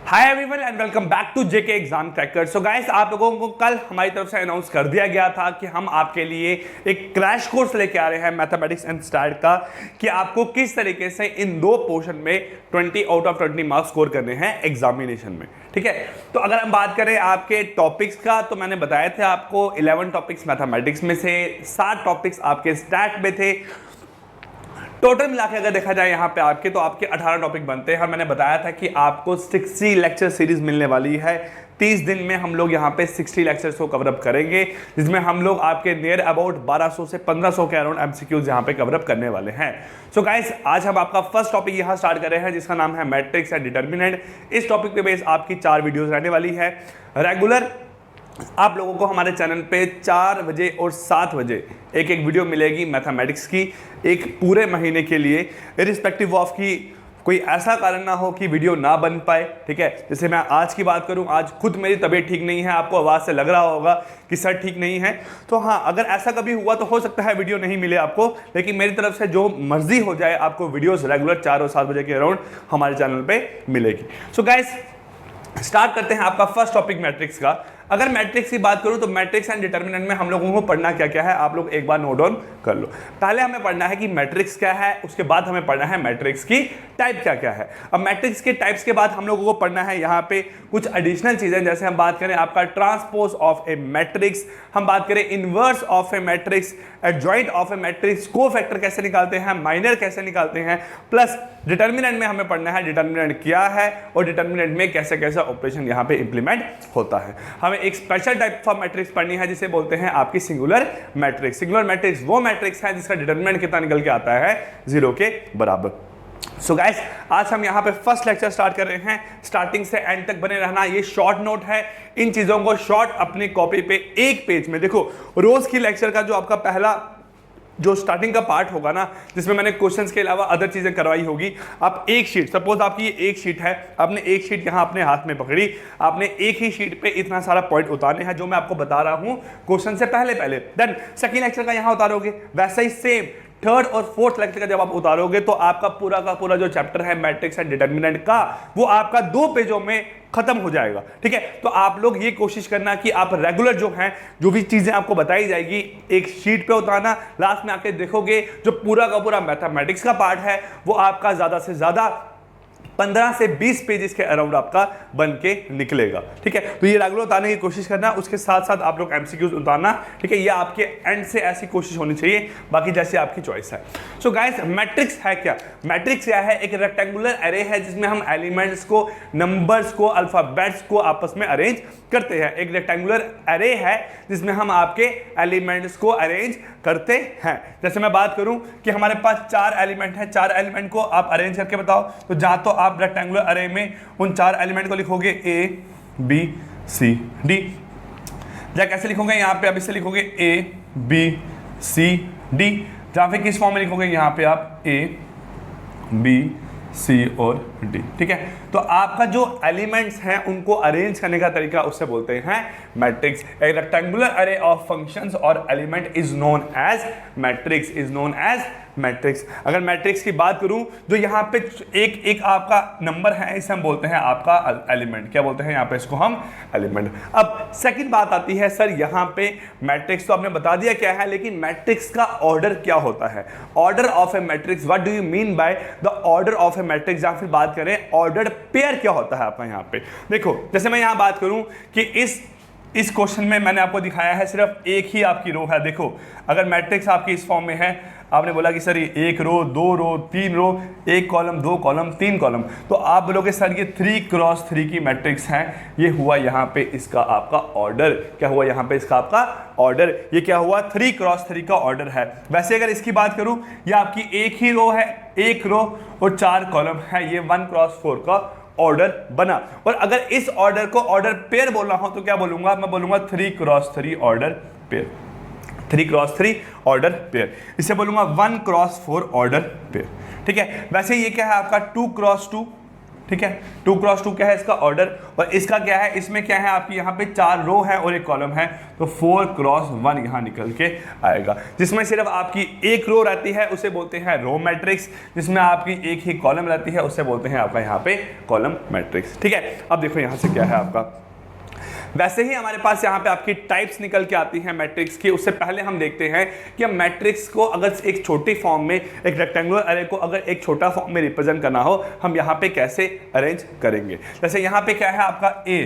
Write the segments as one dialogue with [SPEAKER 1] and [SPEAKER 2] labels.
[SPEAKER 1] Hi everyone and welcome back to JK exam cracker. So guys, आप लोगों को कल हमारी तरफ से अनाउंस कर दिया गया था कि हम आपके लिए एक क्रैश कोर्स लेके आ रहे हैं मैथमेटिक्स एंड स्टैट का, कि आपको किस तरीके से इन दो पोर्शन में 20 आउट ऑफ 20 मार्क्स स्कोर करने हैं एग्जामिनेशन में। ठीक है, तो अगर हम बात करें आपके टॉपिक्स का, तो मैंने बताया था आपको 11 टॉपिक्स मैथमेटिक्स में से, 7 टॉपिक्स आपके स्टैट में थे। टोटल मिला के अगर देखा जाए यहाँ पे आपके, तो आपके 18 टॉपिक बनते हैं। और मैंने बताया था कि आपको 60 लेक्चर सीरीज मिलने वाली है। 30 दिन में हम लोग यहाँ पे 60 लेक्चर्स को कवर अप करेंगे, जिसमें हम लोग आपके नियर अबाउट 1200 से 1500 के अराउंड एमसीक्यूज यहाँ पे कवर अप करने वाले हैं। सो गाइस, आज हम आपका फर्स्ट टॉपिक यहाँ स्टार्ट कर रहे हैं, जिसका नाम है मैट्रिक्स एंड डिटर्मिनेंट। इस टॉपिक पे बेस आपकी 4 वीडियोज रहने वाली है। रेगुलर आप लोगों को हमारे चैनल पे 4 बजे और 7 बजे एक वीडियो मिलेगी मैथमेटिक्स की, एक पूरे महीने के लिए, इरिस्पेक्टिव ऑफ की कोई ऐसा कारण ना हो कि वीडियो ना बन पाए। ठीक है, जैसे मैं आज की बात करूं, आज खुद मेरी तबीयत ठीक नहीं है, आपको आवाज़ से लग रहा होगा कि सर ठीक नहीं है। तो हाँ, अगर ऐसा कभी हुआ तो हो सकता है वीडियो नहीं मिले आपको, लेकिन मेरी तरफ से जो मर्जी हो जाए, आपको वीडियोस रेगुलर 4 और 7 बजे के अराउंड हमारे चैनल पर मिलेगी। सो गाइस, स्टार्ट करते हैं आपका फर्स्ट टॉपिक मैट्रिक्स का। अगर मैट्रिक्स की बात करूं तो मैट्रिक्स एंड डिटर्मिनेंट में हम लोगों को पढ़ना क्या क्या है, आप लोग एक बार नोट डाउन कर लो। पहले हमें पढ़ना है कि मैट्रिक्स क्या है, उसके बाद हमें पढ़ना है मैट्रिक्स की टाइप क्या क्या है। अब मैट्रिक्स के टाइप्स के बाद हम लोगों को पढ़ना है यहाँ पे कुछ एडिशनल चीजें, जैसे हम बात करें आपका ट्रांसपोज ऑफ ए मैट्रिक्स, हम बात करें inverse of A matrix, adjoint of A matrix, cofactor कैसे निकालते हैं, माइनर कैसे निकालते हैं, प्लस डिटर्मिनेंट में हमें पढ़ना है डिटर्मिनेंट क्या है और डिटर्मिनेंट में कैसे कैसे ऑपरेशन यहाँ पे इंप्लीमेंट होता है। हमें एक स्पेशल टाइप ऑफ मैट्रिक्स पढ़नी है, जिसे बोलते हैं आपकी सिंगुलर मैट्रिक्स। सिंगुलर मैट्रिक्स वो मैट्रिक्स है जिसका डिटर्मिनेंट कितना निकल के आता है, 0 के बराबर। सो गाइस, आज हम यहाँ पे फर्स्ट लेक्चर स्टार्ट कर रहे हैं। स्टार्टिंग से एंड तक बने रहना, ये शॉर्ट नोट है। इन चीजों को शॉर्ट अपनी कॉपी पे एक पेज में देखो। रोज की लेक्चर का जो आपका पहला जो स्टार्टिंग का पार्ट होगा ना, जिसमें मैंने क्वेश्चंस के अलावा अदर चीजें करवाई होगी, आप एक शीट, सपोज आपकी ये एक शीट है, आपने एक शीट यहाँ अपने हाथ में पकड़ी, आपने एक ही शीट पे इतना सारा पॉइंट उतारने हैं जो मैं आपको बता रहा हूँ क्वेश्चन से पहले पहले। देन सेकंड लेक्चर का यहाँ उतारोगे, वैसा ही सेम थर्ड और फोर्थ लेक्चर का जब आप उतारोगे तो आपका पूरा का पूरा जो चैप्टर है मैट्रिक्स एंड डिटर्मिनेंट का, वो आपका 2 पेजों में खत्म हो जाएगा। ठीक है, तो आप लोग ये कोशिश करना कि आप रेगुलर जो हैं, जो भी चीजें आपको बताई जाएगी, एक शीट पे उतारना, लास्ट में आके देखोगे जो पूरा का पूरा मैथमेटिक्स का पार्ट है वो आपका ज्यादा से ज्यादा 15 से 20 पेजेस के अराउंड आपका बन के निकलेगा। ठीक है, तो ये रेगुलर उतारने की कोशिश करना, उसके साथ साथ आप लोग एमसीक्यूज उतारना। ठीक है, ये आपके एंड से ऐसी कोशिश होनी चाहिए, बाकी जैसे आपकी चॉइस है। सो गाइस, मैट्रिक्स है क्या? मैट्रिक्स क्या है? एक रेक्टेंगुलर एरे है जिसमें हम एलिमेंट्स को, नंबर्स को, अल्फाबेट्स को आपस में अरेंज करते हैं। एक रेक्टेंगुलर एरे है जिसमें हम आपके एलिमेंट्स को अरेंज करते हैं। जैसे मैं बात करूं कि हमारे पास 4 एलिमेंट हैं, 4 एलिमेंट को आप अरेंज करके बताओ, तो जहां तो आप रेक्टेंगुलर अरे में उन 4 एलिमेंट को लिखोगे A B C D। जहाँ कैसे लिखोगे, यहाँ पे आप इसे लिखोगे A B C D। जहाँ पे किस फॉर्म में लिखोगे, यहाँ पे आप A B C और D। ठीक है, तो आपका जो एलिमेंट्स हैं उनको अरेंज करने का तरीका उससे बोलते हैं matrix. A rectangular array of functions और element is known as matrix, is known as matrix. अगर मैट्रिक्स की बात करूं, जो यहाँ पे एक एक आपका नंबर है, इसे हम बोलते हैं आपका एलिमेंट। क्या बोलते हैं यहाँ पे इसको हम? एलिमेंट। अब सेकंड बात आती है, सर यहाँ पे मैट्रिक्स तो आपने बता दिया क्या है, लेकिन मैट्रिक्स का ऑर्डर क्या होता है? Order of A matrix, what do you mean by the order of A matrix? या फिर बात करें ऑर्डर पेयर क्या होता है आपका यहाँ पे? देखो, जैसे मैं यहाँ बात करूं कि इस क्वेश्चन में मैंने आपको दिखाया है सिर्फ एक ही आपकी रो है। देखो, अगर मैट्रिक्स आपकी इस फॉर्म में है, आपने बोला कि सर ये 1 रो 2 रो 3 रो, 1 कॉलम 2 कॉलम 3 कॉलम, तो आप बोलोगे सर ये 3x3 की मैट्रिक्स है। ये हुआ यहाँ पे इसका आपका ऑर्डर। क्या हुआ यहाँ पे इसका आपका ऑर्डर? ये क्या हुआ? 3x3 का ऑर्डर है। वैसे अगर इसकी बात करूं, ये आपकी एक ही रो है, 1 रो और 4 कॉलम है, ये 1x4 का ऑर्डर बना। और अगर इस ऑर्डर को ऑर्डर पेयर बोलना हो तो क्या बोलूंगा? मैं बोलूंगा 3x3 order pair, 3x3 order pair. इसे बोलूंगा 1x4 ऑर्डर पेयर। ठीक है, वैसे ये क्या है आपका 2x2 ठीक है, 2 क्रॉस 2 क्या है इसका ऑर्डर, और इसका क्या है, इसमें क्या है आपकी यहाँ पे 4 रो है और एक कॉलम है, तो 4 क्रॉस 1 यहाँ निकल के आएगा, जिसमें सिर्फ आपकी एक रो रहती है उसे बोलते हैं रो मैट्रिक्स, जिसमें आपकी एक ही कॉलम रहती है उसे बोलते हैं आपका यहाँ पे कॉलम मैट्रिक्स। ठीक है, अब देखो यहाँ से क्या है आपका, वैसे ही हमारे पास यहाँ पे आपकी टाइप्स निकल के आती हैं मैट्रिक्स की। उससे पहले हम देखते हैं कि हम मैट्रिक्स को अगर एक छोटी फॉर्म में, एक रेक्टेंगुलर अरे को अगर एक छोटा फॉर्म में रिप्रेजेंट करना हो, हम यहाँ पे कैसे अरेंज करेंगे। जैसे यहाँ पे क्या है आपका A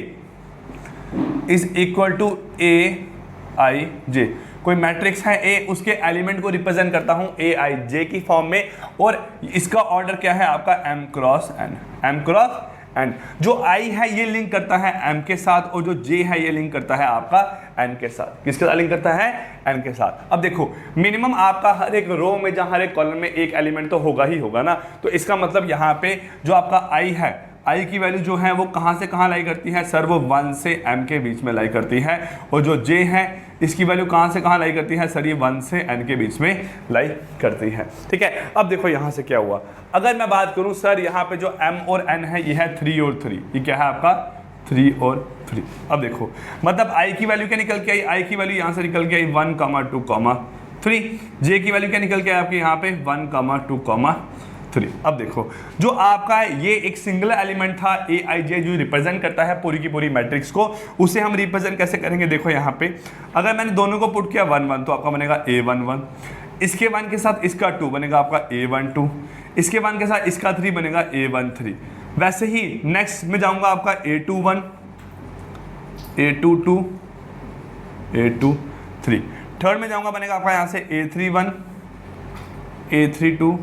[SPEAKER 1] is equal to AIJ, कोई मैट्रिक्स है A, उसके एलिमेंट को रिप्रेजेंट करता हूँ AIJ की फॉर्म में, और इसका ऑर्डर क्या है आपका M क्रॉस N, एंड जो I है ये लिंक करता है M के साथ, और जो J है ये लिंक करता है आपका N के साथ। किसके साथ लिंक करता है? N के साथ। अब देखो मिनिमम आपका हर एक रो में, जहाँ हर एक कॉलम में एक एलिमेंट तो होगा ही होगा ना, तो इसका मतलब यहाँ पे जो आपका I है, I की वैल्यू जो है वो कहाँ से कहाँ लाई करती है सर, वो 1 से M के बीच में लाई करती है, और जो J है इसकी वैल्यू कहाँ से कहाँ लाई करती है सर, ये 1 से N के बीच में लाई करती है। ठीक है, अब देखो यहाँ से क्या हुआ, अगर मैं बात करूँ सर यहाँ पे जो M और N है ये है 3 और 3, ये क्या है आपका 3 और 3। अब देखो मतलब I की वैल्यू क्या निकल के आई, I की वैल्यू यहाँ से निकल के आई 1, 2, 3, J की वैल्यू क्या निकल के आई आपके यहाँ पे 1, 2, 3। अब देखो जो आपका ये एक सिंगल एलिमेंट था AIJ जो रिप्रेजेंट करता है पूरी की पूरी मैट्रिक्स को, उसे हम रिप्रेजेंट कैसे करेंगे। देखो यहाँ पे अगर मैंने दोनों को पुट किया 1, 1 तो आपका बनेगा A11, इसके 1 के साथ इसका 2 बनेगा आपका A12, इसके 1 के साथ इसका 3 बनेगा A13। वैसे ही नेक्स्ट में जाऊंगा आपका A21, A22, A23। थर्ड में जाऊंगा बनेगा आपका यहाँ से A31, A32,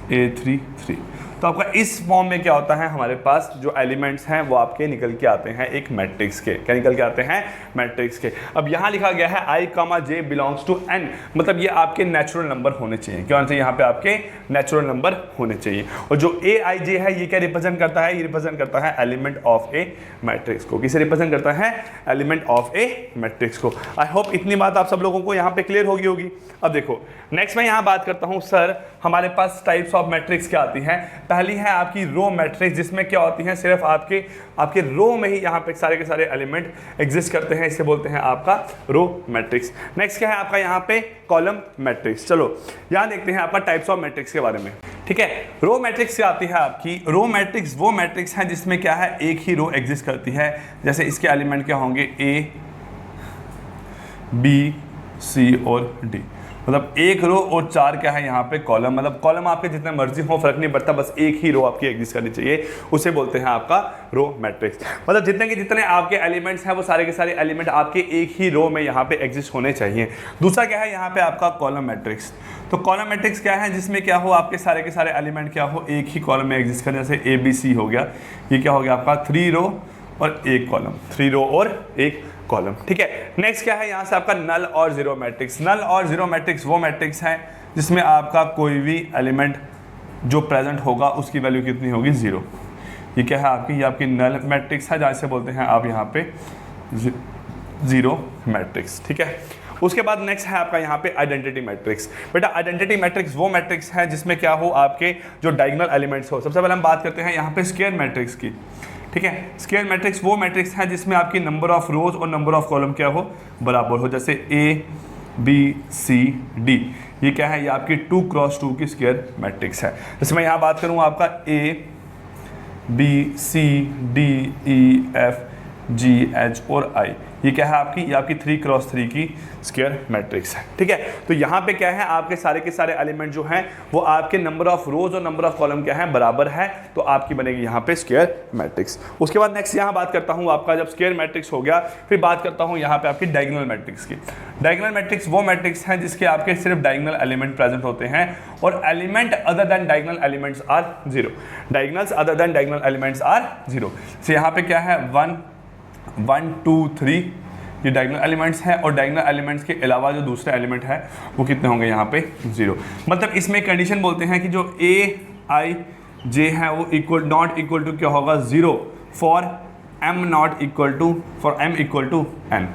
[SPEAKER 1] A33। तो आपका इस फॉर्म में क्या होता है, हमारे पास जो एलिमेंट्स हैं वो आपके निकल के आते हैं एक मैट्रिक्स के। क्या निकल के आते हैं? मैट्रिक्स के। अब यहाँ लिखा गया है I, J belongs to N, मतलब ये आपके नेचुरल नंबर होने चाहिए। क्या होना चाहिए? यहाँ पे आपके नेचुरल नंबर होने चाहिए। और जो AIJ है ये क्या रिप्रेजेंट करता है? ये रिप्रेजेंट करता है एलिमेंट ऑफ ए मैट्रिक्स को। किसे रिप्रेजेंट करता है? एलिमेंट ऑफ ए मैट्रिक्स को। आई होप इतनी बात आप सब लोगों को यहाँ पे क्लियर होगी। अब देखो नेक्स्ट मैं यहाँ बात करता हूँ सर हमारे पास टाइप्स ऑफ मैट्रिक्स क्या आती हैं। पहली है आपकी रो मैट्रिक्स, जिसमें क्या होती हैं सिर्फ आपके रो में ही यहाँ पे सारे के सारे एलिमेंट एग्जिस्ट करते हैं, इसे बोलते हैं आपका रो मैट्रिक्स। नेक्स्ट क्या है आपका यहाँ पे? Column matrix. चलो यहाँ देखते हैं आपका टाइप्स ऑफ मैट्रिक्स के बारे में। ठीक है, रो मैट्रिक्स क्या आती है आपकी? रो मैट्रिक्स वो मैट्रिक्स है जिसमें क्या है एक ही रो एग्जिस्ट करती है। जैसे इसके एलिमेंट क्या होंगे? A, B, C और D। मतलब एक रो और 4 क्या है यहाँ पे कॉलम। मतलब कॉलम आपके जितने मर्जी हो फर्क नहीं पड़ता, बस एक ही रो आपकी एग्जिस्ट करनी चाहिए, उसे बोलते हैं आपका रो मैट्रिक्स। मतलब जितने के जितने आपके एलिमेंट्स हैं वो सारे के सारे एलिमेंट आपके एक ही रो में यहाँ पे एग्जिस्ट होने चाहिए। दूसरा क्या है यहाँ पे आपका कॉलम मैट्रिक्स। तो कॉलम मैट्रिक्स क्या है? जिसमें क्या हो आपके सारे के सारे एलिमेंट क्या हो एक ही कॉलम में एग्जिस्ट करें। जैसे ABC हो गया, ये क्या हो गया आपका 3 रो और 1 कॉलम, 3 रो और 1 कॉलम। ठीक है, नेक्स्ट क्या है यहाँ से आपका नल और जीरो मैट्रिक्स। नल और जीरो मैट्रिक्स वो मैट्रिक्स है जिसमें आपका कोई भी एलिमेंट जो प्रेजेंट होगा उसकी वैल्यू कितनी होगी? 0। ये क्या है आपकी? ये आपकी नल मैट्रिक्स है, जैसे बोलते हैं आप यहाँ पे जीरो मैट्रिक्स। ठीक है, उसके बाद नेक्स्ट है आपका यहाँ पे आइडेंटिटी मैट्रिक्स। बेटा आइडेंटिटी मैट्रिक्स वो मैट्रिक्स है जिसमें क्या हो आपके जो डायगोनल एलिमेंट्स हो। सबसे पहले हम बात करते हैं यहाँ पे स्क्वायर मैट्रिक्स की। ठीक है, स्क्वायर मैट्रिक्स वो मैट्रिक्स है जिसमें आपकी नंबर ऑफ रोज और नंबर ऑफ कॉलम क्या हो? बराबर हो। जैसे A, B, C, D, ये क्या है? ये आपकी 2 क्रॉस 2 की स्क्वायर मैट्रिक्स है। जैसे मैं यहाँ बात करूँ आपका A, B, C, D, E, F, G, H और I, ये क्या है आपकी? ये आपकी 3 क्रॉस 3 की स्क्वायर मैट्रिक्स है। ठीक है, तो यहाँ पे क्या है आपके सारे के सारे एलिमेंट जो हैं वो आपके नंबर ऑफ रोज और नंबर ऑफ कॉलम क्या है? बराबर है, तो आपकी बनेगी यहाँ पे स्क्वायर मैट्रिक्स। उसके बाद नेक्स्ट यहाँ बात करता हूँ आपका जब स्क्वायर मैट्रिक्स हो गया, फिर बात करता हूँ यहाँ पे आपकी डायगोनल मैट्रिक्स की। डायगोनल मैट्रिक्स वो मैट्रिक्स हैं जिसके आपके सिर्फ डायगोनल एलिमेंट प्रेजेंट होते हैं और element other than diagonal elements are 0। Diagonals other than diagonal elements are 0। तो यहाँ पे क्या है 1, 2, 3 ये डायगोनल एलिमेंट्स हैं और डायगोनल एलिमेंट्स के अलावा जो दूसरे एलिमेंट है वो कितने होंगे? यहाँ पे 0। मतलब इसमें कंडीशन बोलते हैं कि जो AIJ है वो नॉट इक्वल टू क्या होगा? 0 for M equal to N।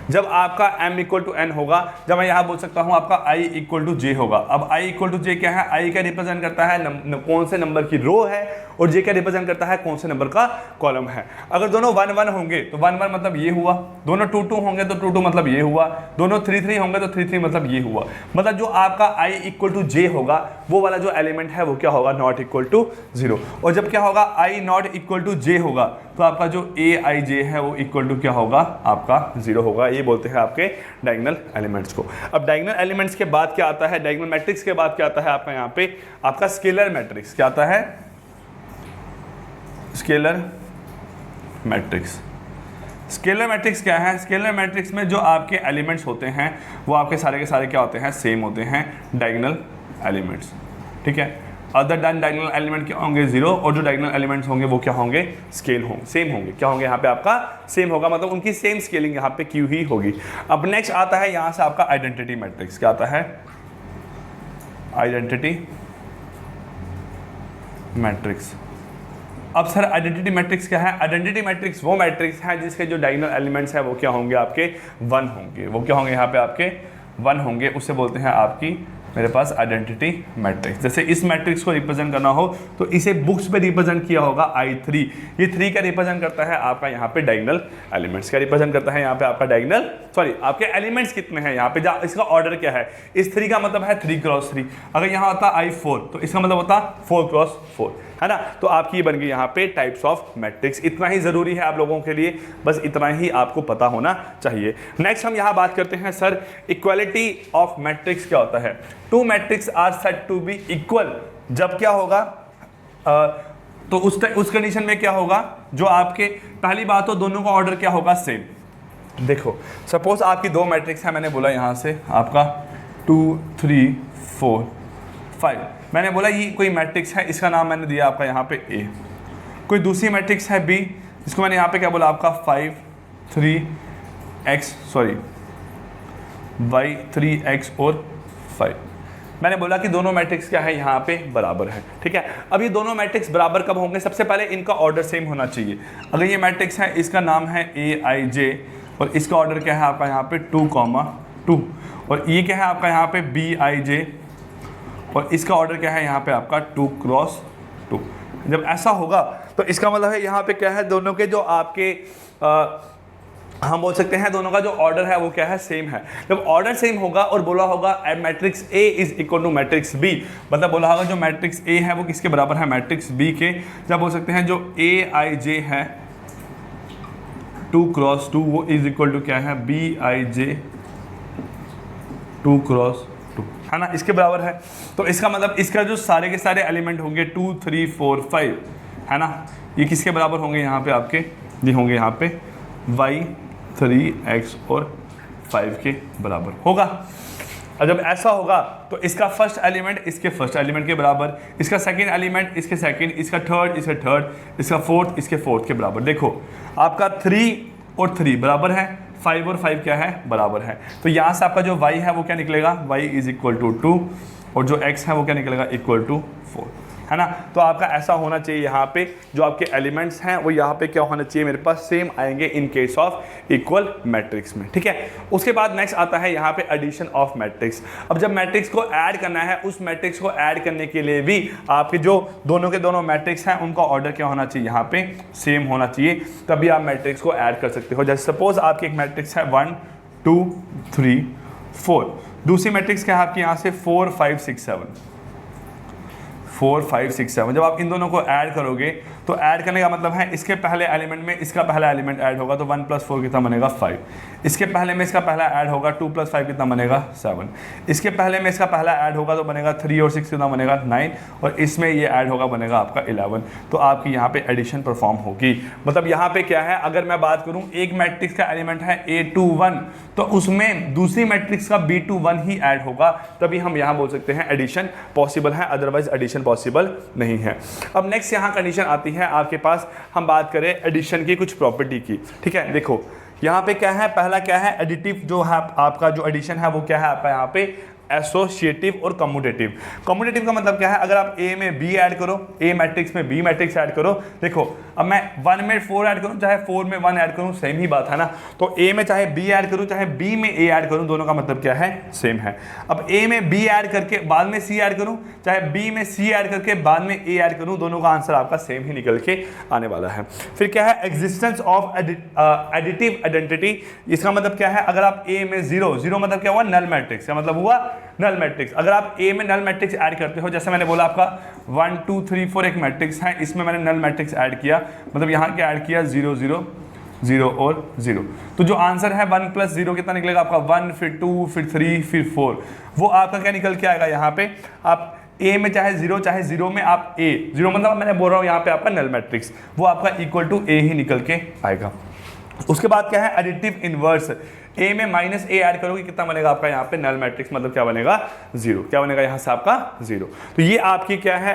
[SPEAKER 1] जब आपका m इक्वल टू n होगा, जब मैं यहाँ बोल सकता हूँ आपका i इक्वल टू j होगा। अब i इक्वल टू j क्या है, i क्या रिप्रेजेंट करता है कौन से नंबर की रो है, और j क्या रिप्रेजेंट करता है कौन से नंबर का कॉलम है। अगर दोनों 1 1 होंगे तो 1 1 मतलब ये हुआ, दोनों 2 2 होंगे तो 2 2 मतलब ये हुआ, दोनों 3 3 होंगे तो 3 3 मतलब ये हुआ। मतलब जो आपका i इक्वल टू j होगा वो वाला जो एलिमेंट है वो क्या होगा, नॉट इक्वल टू 0। और जब क्या होगा, i not equal to j होगा तो आपका जो aij है वो इक्वल टू क्या होगा, आपका 0 होगा। ये बोलते हैं आपके डायगोनल एलिमेंट्स को। अब डायगोनल एलिमेंट्स के बाद क्या आता है, डायगोनल मैट्रिक्स के बाद क्या आता है आपका यहाँ पे, आपका स्केलर मैट्रिक्स। क्या आता है, स्केलर मैट्रिक्स। स्केलर मैट्रिक्स क्या है, स्केलर मैट्रिक्स में जो आपके एलिमेंट्स होते हैं वो आपके सारे के सारे क्या होते हैं, सेम होते हैं, डायगोनल एलिमेंट्स। ठीक है, अदर देन डायगोनल एलिमेंट क्या होंगे, 0, और जो डायगोनल एलिमेंट्स होंगे वो क्या होंगे, स्केल होंगे, सेम होंगे। क्या होंगे यहाँ पे आपका, सेम होगा, मतलब उनकी सेम स्केलिंग यहाँ पे क्यू ही होगी। अब नेक्स्ट आता है यहाँ से आपका आइडेंटिटी मैट्रिक्स। क्या आता है, आइडेंटिटी मैट्रिक्स। अब सर आइडेंटिटी मैट्रिक्स क्या है, आइडेंटिटी मैट्रिक्स वो मैट्रिक्स है जिसके जो डायगोनल एलिमेंट्स है वो क्या होंगे, आपके 1 होंगे। वो क्या होंगे यहाँ पे आपके 1 होंगे, उससे बोलते हैं आपकी मेरे पास आइडेंटिटी मैट्रिक्स। जैसे इस मैट्रिक्स को रिप्रेजेंट करना हो तो इसे बुक्स पे रिप्रेजेंट किया होगा I3। ये 3 का रिप्रेजेंट करता है आपका यहाँ पे डायगोनल एलिमेंट्स। क्या रिप्रेजेंट करता है यहाँ पे आपका डायगोनल, सॉरी आपके एलिमेंट्स कितने हैं यहाँ पे, इसका ऑर्डर क्या है। इस 3 का मतलब है 3 क्रॉस 3। अगर यहाँ होता I4 तो इसका मतलब होता 4 क्रॉस 4, है ना। तो आपकी बन गई यहाँ पे टाइप्स ऑफ मैट्रिक्स। इतना ही जरूरी है आप लोगों के लिए, बस इतना ही आपको पता होना चाहिए। नेक्स्ट हम यहाँ बात करते हैं सर इक्वालिटी ऑफ मैट्रिक्स क्या होता है। 2 matrix are said to be equal, जब क्या होगा तो उस कंडीशन में क्या होगा, जो आपके पहली बात तो दोनों का ऑर्डर क्या होगा, सेम। देखो सपोज आपकी 2 मैट्रिक्स है, मैंने बोला यहाँ से आपका 2 3 4 5, मैंने बोला ये कोई मैट्रिक्स है, इसका नाम मैंने दिया आपका यहाँ पे A। कोई दूसरी मैट्रिक्स है B, इसको मैंने यहाँ पे क्या बोला आपका 5 3x सॉरी y 3x और 5। मैंने बोला कि दोनों मैट्रिक्स क्या है यहाँ पे बराबर है। ठीक है, अब ये दोनों मैट्रिक्स बराबर कब होंगे, सबसे पहले इनका ऑर्डर सेम होना चाहिए। अगर ये मैट्रिक्स है, इसका नाम है Aij और इसका ऑर्डर क्या है आपका यहाँ पे 2, 2, और ये क्या है आपका यहाँ पे Bij और इसका ऑर्डर क्या है यहाँ पे आपका 2 क्रॉस 2। जब ऐसा होगा तो इसका मतलब है यहाँ पे क्या है, दोनों के जो आपके हम बोल सकते हैं दोनों का जो ऑर्डर है वो क्या है, सेम है। जब ऑर्डर सेम होगा और बोला होगा matrix A is equal to matrix B, मतलब बोला होगा जो मैट्रिक्स A है वो किसके बराबर है, मैट्रिक्स B के। जब बोल सकते हैं जो Aij है 2 क्रॉस 2 वो इज इक्वल टू क्या है, Bij 2 क्रॉस 2, है ना, इसके बराबर है। तो इसका मतलब इसका जो सारे के सारे एलिमेंट होंगे 2 3 4 5, है ना, ये किसके बराबर होंगे यहाँ पे आपके, ये होंगे यहाँ पे y 3x और 5 के बराबर होगा। और जब ऐसा होगा तो इसका फर्स्ट एलिमेंट इसके फर्स्ट एलिमेंट के बराबर, इसका सेकंड एलिमेंट इसके सेकंड, इसका थर्ड इसके थर्ड, इसका फोर्थ इसके फोर्थ के बराबर। देखो आपका 3 और 3 बराबर है, 5 और 5 क्या है, बराबर है। तो यहाँ से आपका जो y है वो क्या निकलेगा, y इज इक्वल टू 2 और जो x है वो क्या निकलेगा, इक्वल टू 4, है ना। तो आपका ऐसा होना चाहिए यहाँ पे जो आपके एलिमेंट्स हैं वो यहाँ पे क्या होना चाहिए, मेरे पास सेम आएंगे in case of equal matrix में। ठीक है, उसके बाद नेक्स्ट आता है यहाँ पे एडिशन ऑफ मैट्रिक्स। अब जब मैट्रिक्स को ऐड करना है, उस मैट्रिक्स को ऐड करने के लिए भी आपके जो दोनों के दोनों मैट्रिक्स हैं उनका ऑर्डर क्या होना चाहिए, यहाँ पे सेम होना चाहिए, तभी आप मैट्रिक्स को ऐड कर सकते हो। जैसे सपोज आपकी एक मैट्रिक्स है 1 2 3 4, दूसरी मैट्रिक्स क्या है आपकी यहाँ से 4 5 6 7, 4 5 6 7। जब आप इन दोनों को ऐड करोगे तो ऐड करने का मतलब है इसके पहले एलिमेंट में इसका पहला एलिमेंट ऐड होगा तो 1 + 4 कितना बनेगा, 5। इसके पहले में इसका पहला ऐड होगा 2 + 5 कितना बनेगा, 7। इसके पहले में इसका पहला ऐड होगा तो बनेगा 3 और 6 कितना बनेगा, 9, और इसमें ये ऐड होगा बनेगा आपका 11। तो आपकी यहाँ पे एडिशन परफॉर्म होगी। मतलब यहाँ पे क्या है, अगर मैं बात करूँ एक मैट्रिक्स का एलिमेंट है A21 तो उसमें दूसरी मैट्रिक्स का B21 ही ऐड होगा, तभी हम यहाँ बोल सकते हैं एडिशन पॉसिबल है, अदरवाइज एडिशन पॉसिबल नहीं है। अब नेक्स्ट यहाँ कंडीशन आती है आपके पास, हम बात करें एडिशन की कुछ प्रॉपर्टी की। ठीक है, देखो यहाँ पे क्या है, पहला क्या है, एडिटिव जो है आपका जो एडिशन है वो क्या है आपका यहाँ पे एसोसिएटिव और कम्यूटेटिव। कम्यूटेटिव का मतलब क्या है, अगर आप A में B ऐड करो, A मैट्रिक्स में B मैट्रिक्स ऐड करो, देखो अब मैं 1 में 4 ऐड करूं चाहे 4 में 1 ऐड करूं, सेम ही बात है ना। तो a में चाहे b ऐड करूं चाहे b में a ऐड करूं, दोनों का मतलब क्या है, सेम है। अब a में b ऐड करके बाद में c ऐड करूं चाहे b में c ऐड करके बाद में a ऐड करूं, दोनों का आंसर आपका सेम ही निकल के आने वाला है। फिर क्या है, एग्जिस्टेंस ऑफ एडिटिव आइडेंटिटी। इसका मतलब क्या है, अगर आप a में 0 मतलब क्या हुआ, नल मैट्रिक्स, का मतलब हुआ नल मैट्रिक्स। अगर आप a में नल मैट्रिक्स ऐड करते हो, जैसे मैंने बोला आपका 1 2 3 4 एक मैट्रिक्स है, इसमें मैंने नल मैट्रिक्स ऐड किया, मतलब यहाँ क्या ऐड किया, 0 0 0 और 0, तो जो आंसर है 1 + 0 कितना निकलेगा आपका, 1 फिर 2 फिर 3 फिर 4, वो आपका क्या निकल के आएगा। यहाँ पे आप a में चाहे 0 में आप a 0 मतलब मैंने बोल रहा हूँ यहाँ पे आपका नल मैट्रिक्स, वो आपका इक्वल टू a ही निकल के आएगा। उसके बाद क्या है, एडिटिव इनवर्स। a में -a ऐड करोगे कितना बनेगा आपका यहाँ पे, नल मैट्रिक्स, मतलब क्या बनेगा, 0, क्या बनेगा यहाँ से आपका 0। तो ये आपकी क्या है,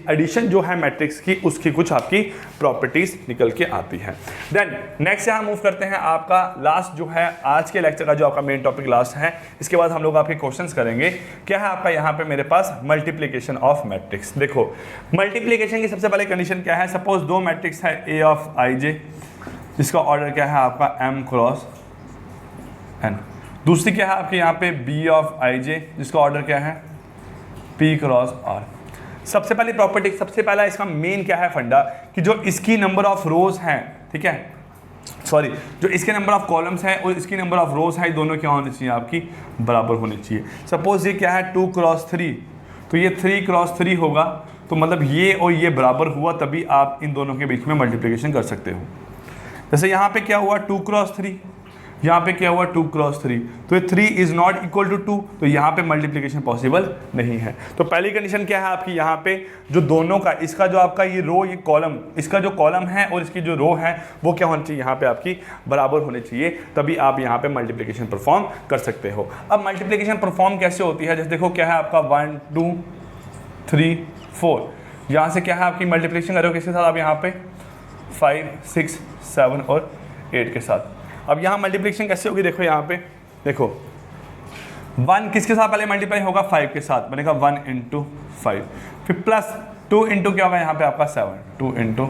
[SPEAKER 1] एडिशन जो है मैट्रिक्स की, उसकी कुछ आपकी प्रॉपर्टीज निकल के आती है। देन नेक्स्ट यहाँ मूव करते हैं, आपका लास्ट जो है आज के लेक्चर का जो आपका मेन टॉपिक लास्ट है, इसके बाद हम लोग आपके क्वेश्चंस करेंगे। क्या है आपका यहाँ पे मेरे पास, मल्टीप्लीकेशन ऑफ मैट्रिक्स। देखो मल्टीप्लीकेशन की सबसे पहले कंडीशन क्या है, सपोज दो मैट्रिक्स है a ऑफ ij, जिसका ऑर्डर क्या है आपका m क्रॉस n, दूसरी क्या है आपके यहाँ पे b ऑफ ij, जिसका ऑर्डर क्या है p क्रॉस r। सबसे पहली प्रॉपर्टी, सबसे पहला इसका मेन क्या है फंडा, कि जो इसकी नंबर ऑफ रोज हैं, ठीक है, सॉरी, जो इसके नंबर ऑफ कॉलम्स हैं और इसकी नंबर ऑफ रोज है, दोनों क्या होनी चाहिए आपकी, बराबर होनी चाहिए। सपोज ये क्या है 2 क्रॉस 3, तो ये 3 क्रॉस 3 होगा, तो मतलब ये और ये बराबर हुआ, तभी आप इन दोनों के बीच में मल्टीप्लिकेशन कर सकते हो। जैसे यहाँ पे क्या हुआ 2 क्रॉस 3, यहाँ पे क्या हुआ 2 क्रॉस 3, तो ये 3 इज नॉट इक्वल टू 2, तो यहाँ पे मल्टीप्लिकेशन पॉसिबल नहीं है। तो पहली कंडीशन क्या है आपकी, यहाँ पे जो दोनों का, इसका जो आपका ये रो ये कॉलम, इसका जो कॉलम है और इसकी जो रो है वो क्या होनी चाहिए, यहाँ पे आपकी बराबर होने चाहिए, तभी आप यहाँ पे मल्टीप्लिकेशन परफॉर्म कर सकते हो। अब मल्टीप्लिकेशन परफॉर्म कैसे होती है, जैसे देखो क्या है आपका 1 2 3 4, यहाँ से क्या है आपकी मल्टीप्लिकेशन करो किसके साथ, आप यहाँ पे 5 6 7 और 8 के साथ। अब यहाँ मल्टीप्लिकेशन कैसे होगी, देखो यहाँ पे देखो 1 किसके साथ पहले मल्टीप्लाई होगा, 5 के साथ, बनेगा 1 × 5, फिर प्लस 2 × क्या होगा यहाँ पे आपका 7, 2 ×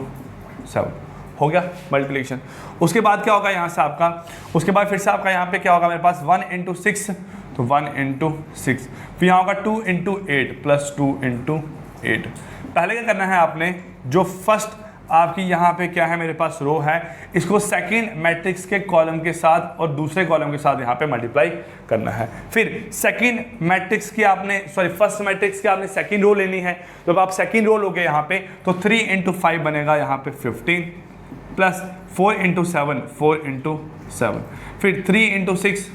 [SPEAKER 1] 7 हो गया मल्टीप्लिकेशन। उसके बाद क्या होगा यहाँ से आपका, उसके बाद फिर से आपका यहाँ पे क्या होगा मेरे पास 1 × 6, तो 1 × 6, फिर यहाँ होगा 2 × 8 प्लस 2 × 8। पहले क्या करना है आपने, जो फर्स्ट आपकी यहाँ पे क्या है मेरे पास रो है, इसको सेकंड मैट्रिक्स के कॉलम के साथ और दूसरे कॉलम के साथ यहाँ पे मल्टीप्लाई करना है। फिर सेकंड मैट्रिक्स की आपने, सॉरी फर्स्ट मैट्रिक्स की आपने सेकंड रो लेनी है, तो अब आप सेकंड रो लोगे यहाँ पे, तो 3 × 5 बनेगा यहाँ पे 15, प्लस 4 × 7 4 × 7, फिर 3 × 6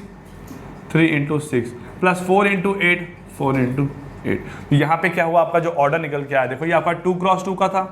[SPEAKER 1] 3 × 6, प्लस 4 × 8 4 × 8। तो यहाँ पे क्या हुआ आपका जो ऑर्डर निकल के आया, देखो ये आपका 2 क्रॉस 2 का था,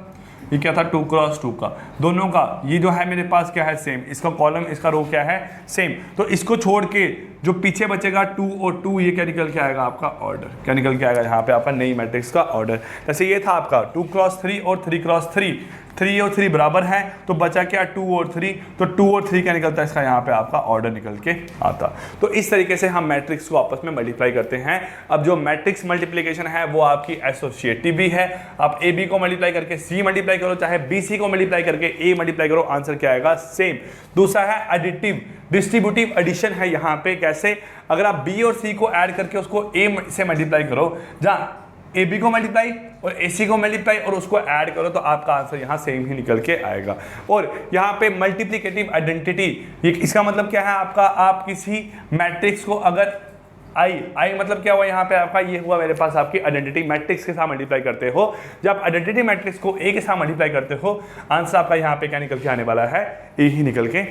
[SPEAKER 1] ये क्या था 2 क्रॉस 2 का, दोनों का ये जो है मेरे पास क्या है सेम, इसका कॉलम इसका रो क्या है सेम, तो इसको छोड़ के जो पीछे बचेगा 2 और 2, ये क्या निकल के आएगा आपका ऑर्डर, क्या निकल के आएगा यहाँ पे आपका नई मैट्रिक्स का ऑर्डर। जैसे ये था आपका 2 क्रॉस 3 और 3 क्रॉस 3, 3 और 3 बराबर है, तो बचा क्या 2 और 3, तो 2 और 3 क्या निकलता है इसका यहाँ पे आपका ऑर्डर निकल के आता। तो इस तरीके से हम मैट्रिक्स को आपस में मल्टीप्लाई करते हैं। अब जो मैट्रिक्स मल्टीप्लिकेशन है वो आपकी एसोसिएटिव भी है, आप ए बी को मल्टीप्लाई करके सी मल्टीप्लाई करो, चाहे बी सी को मल्टीप्लाई करके ए मल्टीप्लाई करो, आंसर क्या आएगा सेम। दूसरा है एडिटिव, डिस्ट्रीब्यूटिव एडिशन है यहाँ पे, कैसे, अगर आप बी और सी को ऐड करके उसको ए से मल्टीप्लाई करो, जहाँ ए बी को मल्टीप्लाई और ए सी को मल्टीप्लाई और उसको ऐड करो, तो आपका आंसर यहाँ सेम ही निकल के आएगा। और यहाँ पे मल्टीप्लिकेटिव आइडेंटिटी, ये इसका मतलब क्या है आपका, आप किसी मैट्रिक्स को अगर आई मतलब क्या हुआ यहाँ पे आपका, ये हुआ मेरे पास आपकी आइडेंटिटी मैट्रिक्स के साथ मल्टीप्लाई करते हो, जब आइडेंटिटी मैट्रिक्स को ए के साथ मल्टीप्लाई करते हो, आंसर आपका यहाँ पे क्या निकल के आने वाला है, ए ही निकल के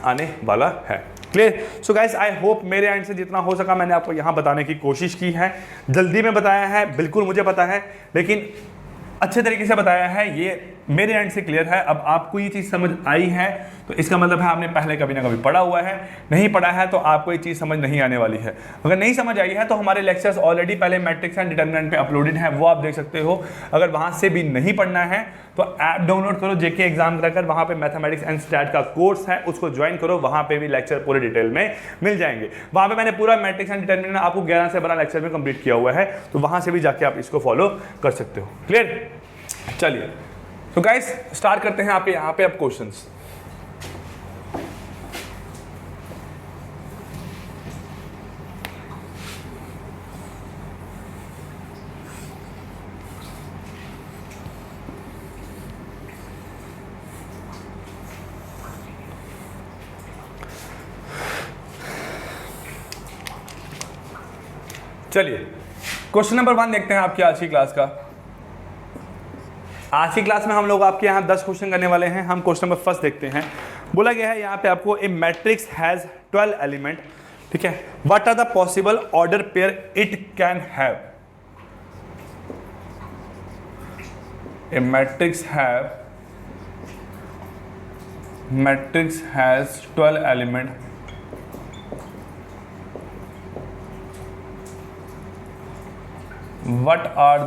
[SPEAKER 1] आने वाला है। Clear? So guys I hope मेरे एंड से जितना हो सका मैंने आपको यहाँ बताने की कोशिश की है, जल्दी में बताया है बिल्कुल मुझे पता है, लेकिन अच्छे तरीके से बताया है, ये मेरे एंड से क्लियर है। अब आपको ये चीज़ समझ आई है तो इसका मतलब है आपने पहले कभी ना कभी पढ़ा हुआ है, नहीं पढ़ा है तो आपको ये चीज़ समझ नहीं आने वाली है। अगर नहीं समझ आई है तो हमारे लेक्चर्स ऑलरेडी पहले मैट्रिक्स एंड डिटरमिनेंट पे अपलोडेड है, वो आप देख सकते हो। अगर वहाँ से भी नहीं पढ़ना है तो ऐप डाउनलोड करो जेके एग्जाम क्रैकर, वहाँ पे मैथमेटिक्स एंड स्टैट का कोर्स है, उसको ज्वाइन करो, वहाँ पे भी लेक्चर पूरे डिटेल में मिल जाएंगे। वहाँ पे मैंने पूरा मैट्रिक्स एंड डिटरमिनेंट आपको 11 से 12 लेक्चर में कंप्लीट किया हुआ है, तो वहाँ से भी जाके आप इसको फॉलो कर सकते हो। क्लियर? चलिए तो गाइस स्टार्ट करते हैं आपके यहाँ पे अब क्वेश्चंस। चलिए क्वेश्चन नंबर 1 देखते हैं आपकी आज की क्लास का। आज की क्लास में हम लोग आपके यहाँ 10 क्वेश्चन करने वाले हैं। हम क्वेश्चन नंबर फर्स्ट देखते हैं। बोला गया है यहाँ पे आपको ए मैट्रिक्स हैज 12 एलिमेंट, ठीक है, what are the possible order pair it can have. A matrix has 12 element, what are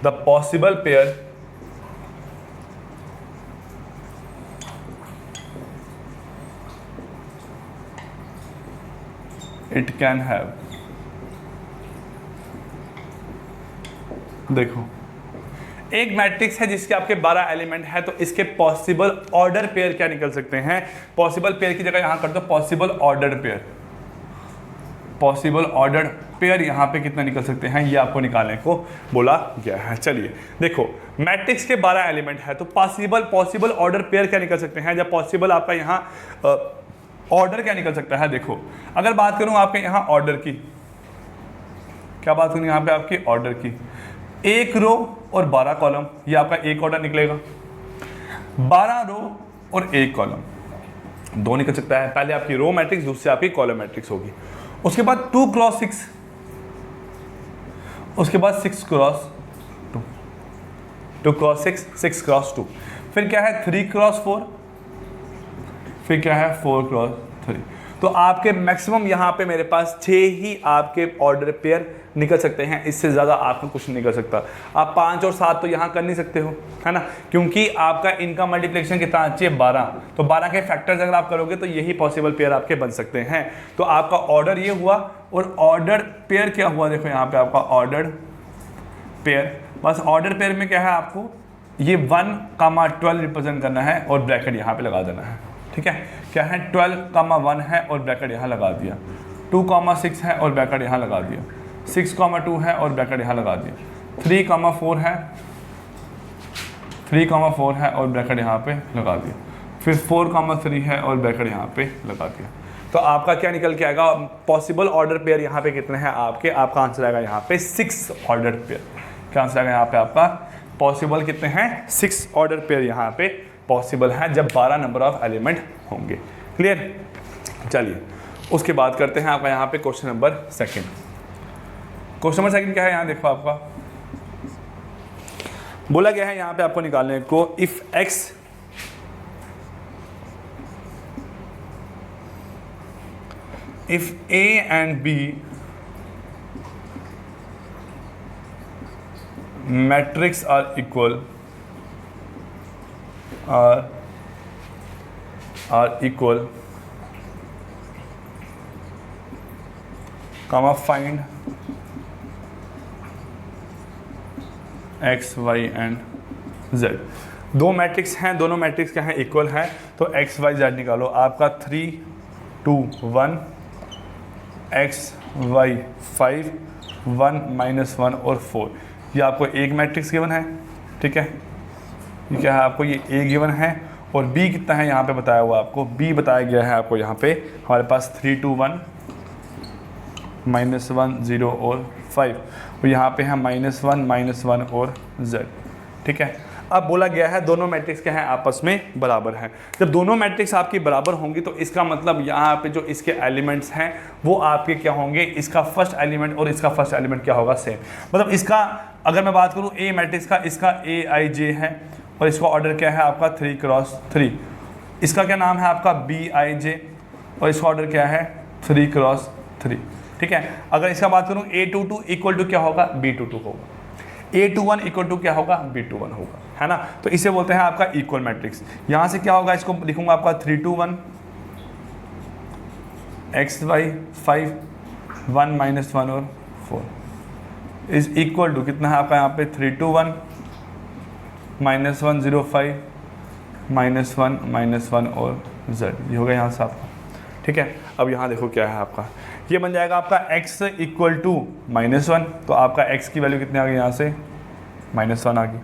[SPEAKER 1] the possible pair it can have। देखो एक मैट्रिक्स है जिसके आपके 12 एलिमेंट है, तो इसके पॉसिबल ऑर्डर पेयर क्या निकल सकते हैं। पॉसिबल पेयर की जगह यहां कर दो possible order pair. Possible order pair यहां पे कितना निकल सकते हैं ये आपको निकालने को बोला गया है। चलिए देखो मैट्रिक्स के 12 एलिमेंट है तो पॉसिबल ऑर्डर पेयर क्या निकल सकते हैं। जब पॉसिबल आपका यहाँ ऑर्डर क्या निकल सकता है, देखो अगर बात करूं आपके यहाँ ऑर्डर की, क्या बात करूं यहाँ पे आपकी ऑर्डर की, एक रो और 12 कॉलम, ये आपका एक ऑर्डर निकलेगा। 12 रो और एक कॉलम, दो निकल सकता है। पहले आपकी रो मैट्रिक्स, दूसरी आपकी कॉलम मैट्रिक्स होगी। उसके बाद 2 क्रॉस 6, उसके बाद 6 क्रॉस 2, 2 क्रॉस 6, 6 क्रॉस 2, फिर क्या है 3 क्रॉस 4, फिर क्या है 4 क्रॉस 3। तो आपके मैक्सिमम यहाँ पे मेरे पास 6 ही आपके ऑर्डर पेयर निकल सकते हैं, इससे ज़्यादा आपको कुछ नहीं निकल सकता। आप 5 और 7 तो यहाँ कर नहीं सकते हो, है ना, क्योंकि आपका इनका मल्टीप्लिकेशन कितना चाहिए 12, तो 12 के फैक्टर्स अगर आप करोगे तो यही पॉसिबल पेयर आपके बन सकते हैं। तो आपका ऑर्डर ये हुआ और ऑर्डर पेयर क्या हुआ, देखो यहाँ पे आपका ऑर्डर पेयर। बस ऑर्डर पेयर में क्या है, आपको ये 1,12 रिप्रेजेंट करना है और ब्रैकेट यहाँ पे लगा देना है, ठीक है। क्या है 12,1 है और ब्रैकेट यहाँ लगा दिया, 2,6 है और ब्रैकेट यहाँ लगा दिया, 6,2 है और ब्रैकेट यहाँ लगा दिया, 3,4 है, 3,4 है और ब्रैकेट यहाँ पे लगा दिया, फिर 4,3 है और ब्रैकेट यहाँ पे लगा दिया। तो आपका क्या निकल के आएगा, पॉसिबल ऑर्डर पेयर यहाँ पे कितने हैं आपके, आपका आंसर आएगा यहाँ पे 6 ऑर्डर पेयर। क्या आंसर आएगा यहाँ पे आपका, पॉसिबल कितने हैं 6 ऑर्डर पेयर यहाँ पे पॉसिबल है जब 12 नंबर ऑफ एलिमेंट होंगे। क्लियर। चलिए उसके बाद करते हैं आपका यहाँ पे क्वेश्चन नंबर 2। क्वेश्चन नंबर 2 क्या है, यहाँ देखो आपका बोला गया है यहाँ पे आपको निकालने को, if A and B matrix are equal, comma find x, y and z। दो मैट्रिक्स हैं, दोनों मैट्रिक्स क्या है इक्वल है, तो x, y, z निकालो। आपका 3, 2, 1, x, y, 5, 1, -1 और 4, ये आपको एक मैट्रिक्स गिवन है, ठीक है। ये क्या है, आपको ये A गिवन है और B कितना है यहाँ पे बताया हुआ आपको, B बताया गया है आपको यहाँ पे हमारे पास 3, 2, 1, -1, 0 और 5, और यहाँ पे है -1, -1 और z, ठीक है। अब बोला गया है दोनों मैट्रिक्स क्या है आपस में बराबर है। जब दोनों मैट्रिक्स आपकी बराबर होंगी तो इसका मतलब यहाँ पे जो इसके एलिमेंट्स हैं वो आपके क्या होंगे, इसका फर्स्ट एलिमेंट और इसका फर्स्ट एलिमेंट क्या होगा, सेम। मतलब इसका अगर मैं बात करूँ ए मैट्रिक्स का, इसका AIJ है और इसका ऑर्डर क्या है आपका 3 क्रॉस 3, इसका क्या नाम है आपका BIJ और इसका ऑर्डर क्या है 3 क्रॉस 3, ठीक है। अगर इसका बात करूँ A22 इक्वल टू क्या होगा, B22 होगा, A21 इक्वल टू क्या होगा, B21 होगा, है ना। तो इसे बोलते हैं आपका इक्वल मैट्रिक्स। यहाँ से क्या होगा, इसको लिखूंगा आपका 3, 2, 1, x, y, 5, 1 - 1 और 4 इज इक्वल टू कितना है आपका यहाँ पे 321 -105 -1 -1 और z, ये हो गया यहाँ से आपका। ठीक है, अब यहाँ देखो क्या है आपका, ये बन जाएगा आपका x इक्वल टू -1, तो आपका x की वैल्यू कितनी आ गई यहाँ से -1 आ गई।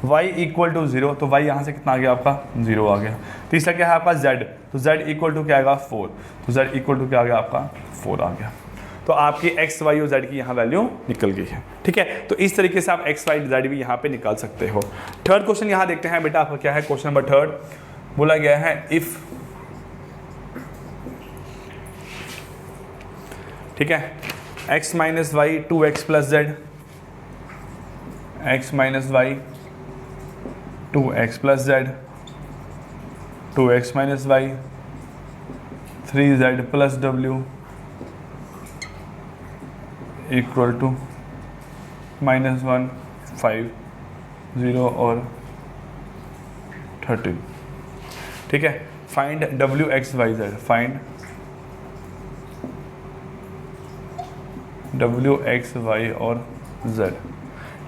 [SPEAKER 1] y इक्वल टू 0, तो y यहाँ से कितना आ गया आपका 0 आ गया। तीसरा क्या है आपका z, तो z इक्वल टू क्या आएगा 4, तो z इक्वल टू क्या आ गया आपका 4 आ गया। तो आपकी x, y और z की यहाँ वैल्यू निकल गई है। ठीक है, तो इस तरीके से आप x, y, z भी यहाँ पे निकाल सकते हो। थर्ड क्वेश्चन यहाँ देखते हैं बेटा, आपका क्या है क्वेश्चन नंबर थर्ड, बोला गया है इफ, ठीक है, x - y 2x + z, x - y 2x + z, 2x - y 3z + w equal to -1 5 0 और 13। ठीक है, find w x y z, find w x y और z,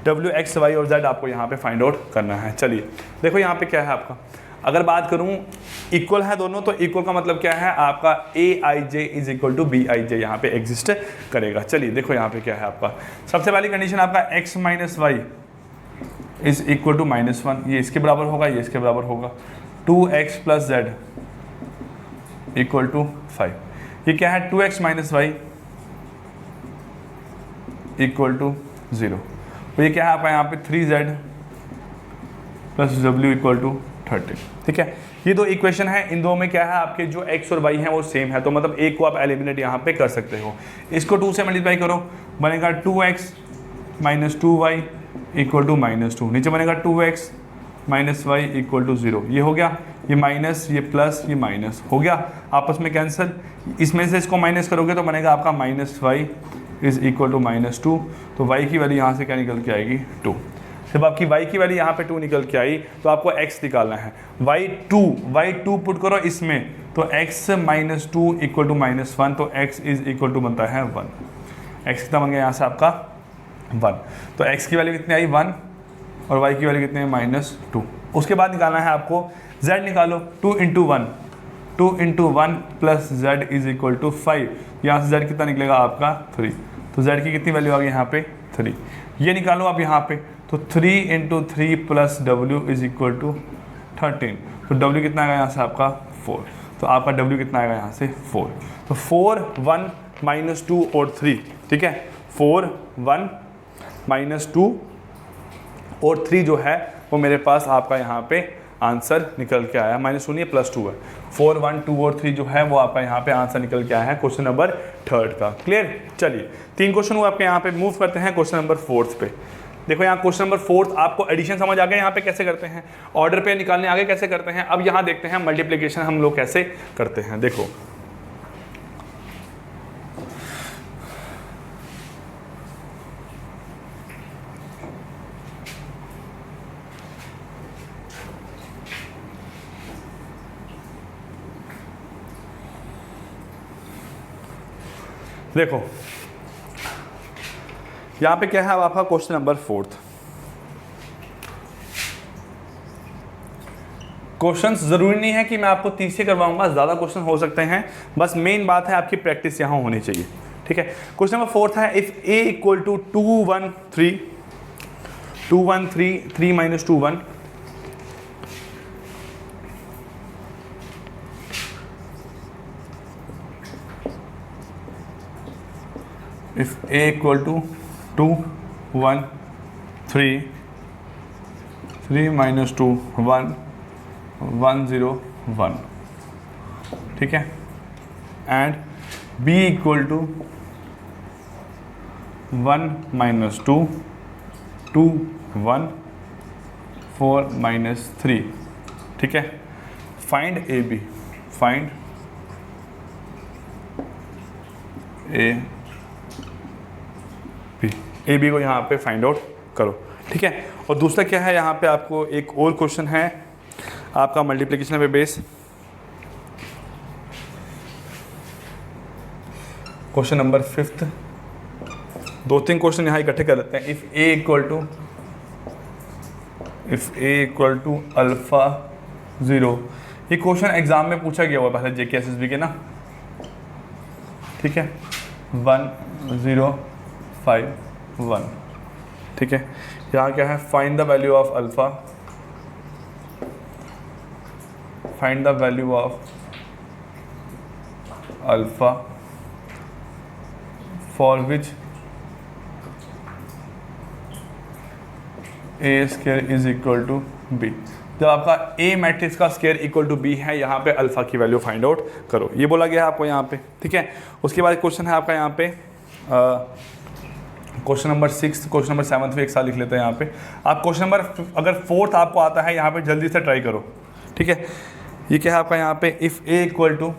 [SPEAKER 1] w x y और z आपको यहाँ पे फाइंड आउट करना है। चलिए देखो यहाँ पे क्या है आपका, अगर बात करूँ इक्वल है दोनों, तो इक्वल का मतलब क्या है आपका aij is equal to bij यहाँ पे एग्जिस्ट करेगा। चलिए देखो यहाँ पे क्या है आपका, सबसे पहली कंडीशन आपका x - y is equal to -1, ये इसके बराबर होगा, ये इसके बराबर होगा। 2x + z इक्वल टू 5, ये क्या है 2x - y इक्वल टू 0, तो ये क्या है आपका यहाँ पे 3z + w इक्वल टू 13। ठीक है, ये दो इक्वेशन है, इन दो में क्या है आपके जो x और y हैं वो सेम है, तो मतलब एक को आप एलिमिनेट यहाँ पे कर सकते हो। इसको 2 से मल्टीप्लाई करो, बनेगा 2x - 2y इक्वल टू -2, नीचे बनेगा 2x - y इक्वल टू 0, ये हो गया, ये माइनस, ये प्लस, ये माइनस हो गया, आपस में कैंसिल। इसमें से इसको माइनस करोगे तो बनेगा आपका -y इज इक्वल टू -2, तो y की वैल्यू यहाँ से क्या निकल के आएगी 2। जब आपकी y की वैल्यू यहाँ पे 2 निकल के आई तो आपको x निकालना है, y2 पुट करो इसमें, तो x - 2 इक्वल टू -1, तो x इज इक्वल टू बनता है 1। x कितना बन गया यहाँ से आपका 1, तो x की वैल्यू कितनी आई 1 और y की वैल्यू कितनी है -2। उसके बाद निकालना है आपको z, निकालो 2 × 1 plus z is equal to 5, यहाँ से z कितना निकलेगा आपका 3, तो z की कितनी वैल्यू आ गई यहाँ पे 3, ये निकालो आप यहाँ पे, तो 3 × 3 plus w is equal to 13, तो w कितना आएगा यहाँ से आपका 4, तो आपका w कितना आएगा यहाँ से 4, तो 4 1 - 2 और 3। ठीक है, 4 1 - 2 और 3 जो है वो मेरे पास आपका यहाँ पे आंसर निकल के आया, माइनस सुनिए +2 है, 4 1 2 और 3 जो है वो आपका यहाँ पे आंसर निकल के आया है क्वेश्चन नंबर थर्ड का। क्लियर, चलिए 3 क्वेश्चन हुआ आपके यहाँ पे, मूव करते हैं क्वेश्चन नंबर फोर्थ पे। देखो यहाँ क्वेश्चन नंबर फोर्थ, आपको एडिशन समझ आ गया यहाँ पे कैसे करते हैं, ऑर्डर पे निकालने आगे कैसे करते हैं। अब यहाँ देखते हैं मल्टीप्लिकेशन हम लोग कैसे करते हैं। देखो देखो यहाँ पे क्या है, अब आपका क्वेश्चन नंबर फोर्थ। क्वेश्चंस जरूरी नहीं है कि मैं आपको 30 से करवाऊंगा, ज़्यादा क्वेश्चन हो सकते हैं, बस मेन बात है आपकी प्रैक्टिस यहाँ होनी चाहिए। ठीक है, क्वेश्चन नंबर फोर्थ है, if a equal to 2 1 3 2 1 3 3 - 2 1 if a equal to 2 1 3 3 - 2 1 1 0 1, ठीक है, एंड b इक्वल टू 1 - 2 2 1 4 - 3, ठीक है, find A B, find A B को यहाँ पे फाइंड आउट करो। ठीक है, और दूसरा क्या है, यहाँ पे आपको एक और क्वेश्चन है आपका मल्टीप्लिकेशन पे base, question number 5th। 2-3 question यहाँ इकट्ठे कर लेते हैं। If A equal to alpha 0, ये क्वेश्चन एग्जाम में पूछा गया हुआ पहले जेके एसएसबी के ना, ठीक है, 1 0 5 1, ठीक है। यहाँ क्या है, find the value of alpha, find the value of alpha for which A square is equal to B. जब आपका ए मैट्रिक्स का स्क्वायर इक्वल टू बी है, यहाँ पे अल्फा की वैल्यू फाइंड आउट करो, ये बोला गया है आपको यहाँ पे, ठीक है। उसके बाद क्वेश्चन है आपका यहाँ पे क्वेश्चन नंबर 6, क्वेश्चन नंबर 7 भी एक साथ लिख लेते हैं यहाँ पे। आप क्वेश्चन नंबर अगर 4th आपको आता है यहाँ पे जल्दी से ट्राई करो, ठीक है। ये क्या है आपका यहाँ पे, if A equal to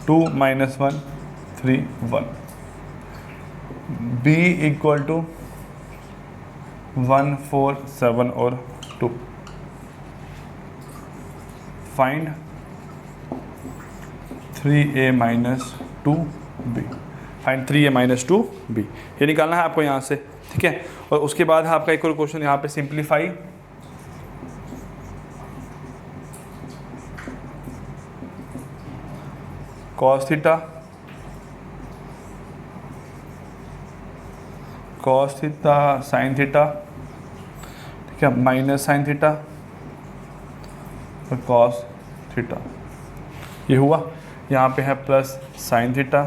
[SPEAKER 1] 2 - 1 3 1, B equal to 1 4 7 और 2, find 3a - 2b, find 3a - 2b, ये निकालना है आपको यहाँ से, ठीक है। और उसके बाद है आपका एक और क्वेश्चन यहाँ पे, simplify cos theta sin theta, ठीक है, माइनस sin थीटा और cos थीटा, ये हुआ। यहाँ पे है plus sin theta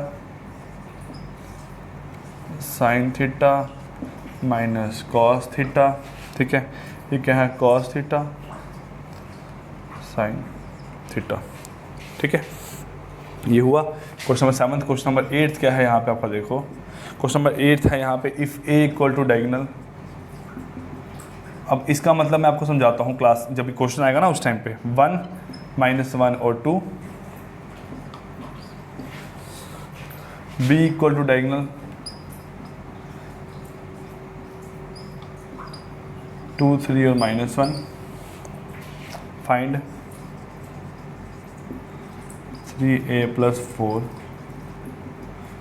[SPEAKER 1] minus cos theta, ठीक है। ये क्या है, cos थीटा sin थीटा, ठीक है, ये हुआ क्वेश्चन नंबर 7। क्वेश्चन नंबर 8 क्या है यहाँ पे आपका देखो, क्वेश्चन नंबर 8 है यहाँ पे, if A equal to diagonal. अब इसका मतलब मैं आपको समझाता हूँ, क्लास जब भी क्वेश्चन आएगा ना उस टाइम पे, 1 - 1 और 2, बी इक्वल टू डायगोनल 2 3 और -1, फाइंड 3a + 4,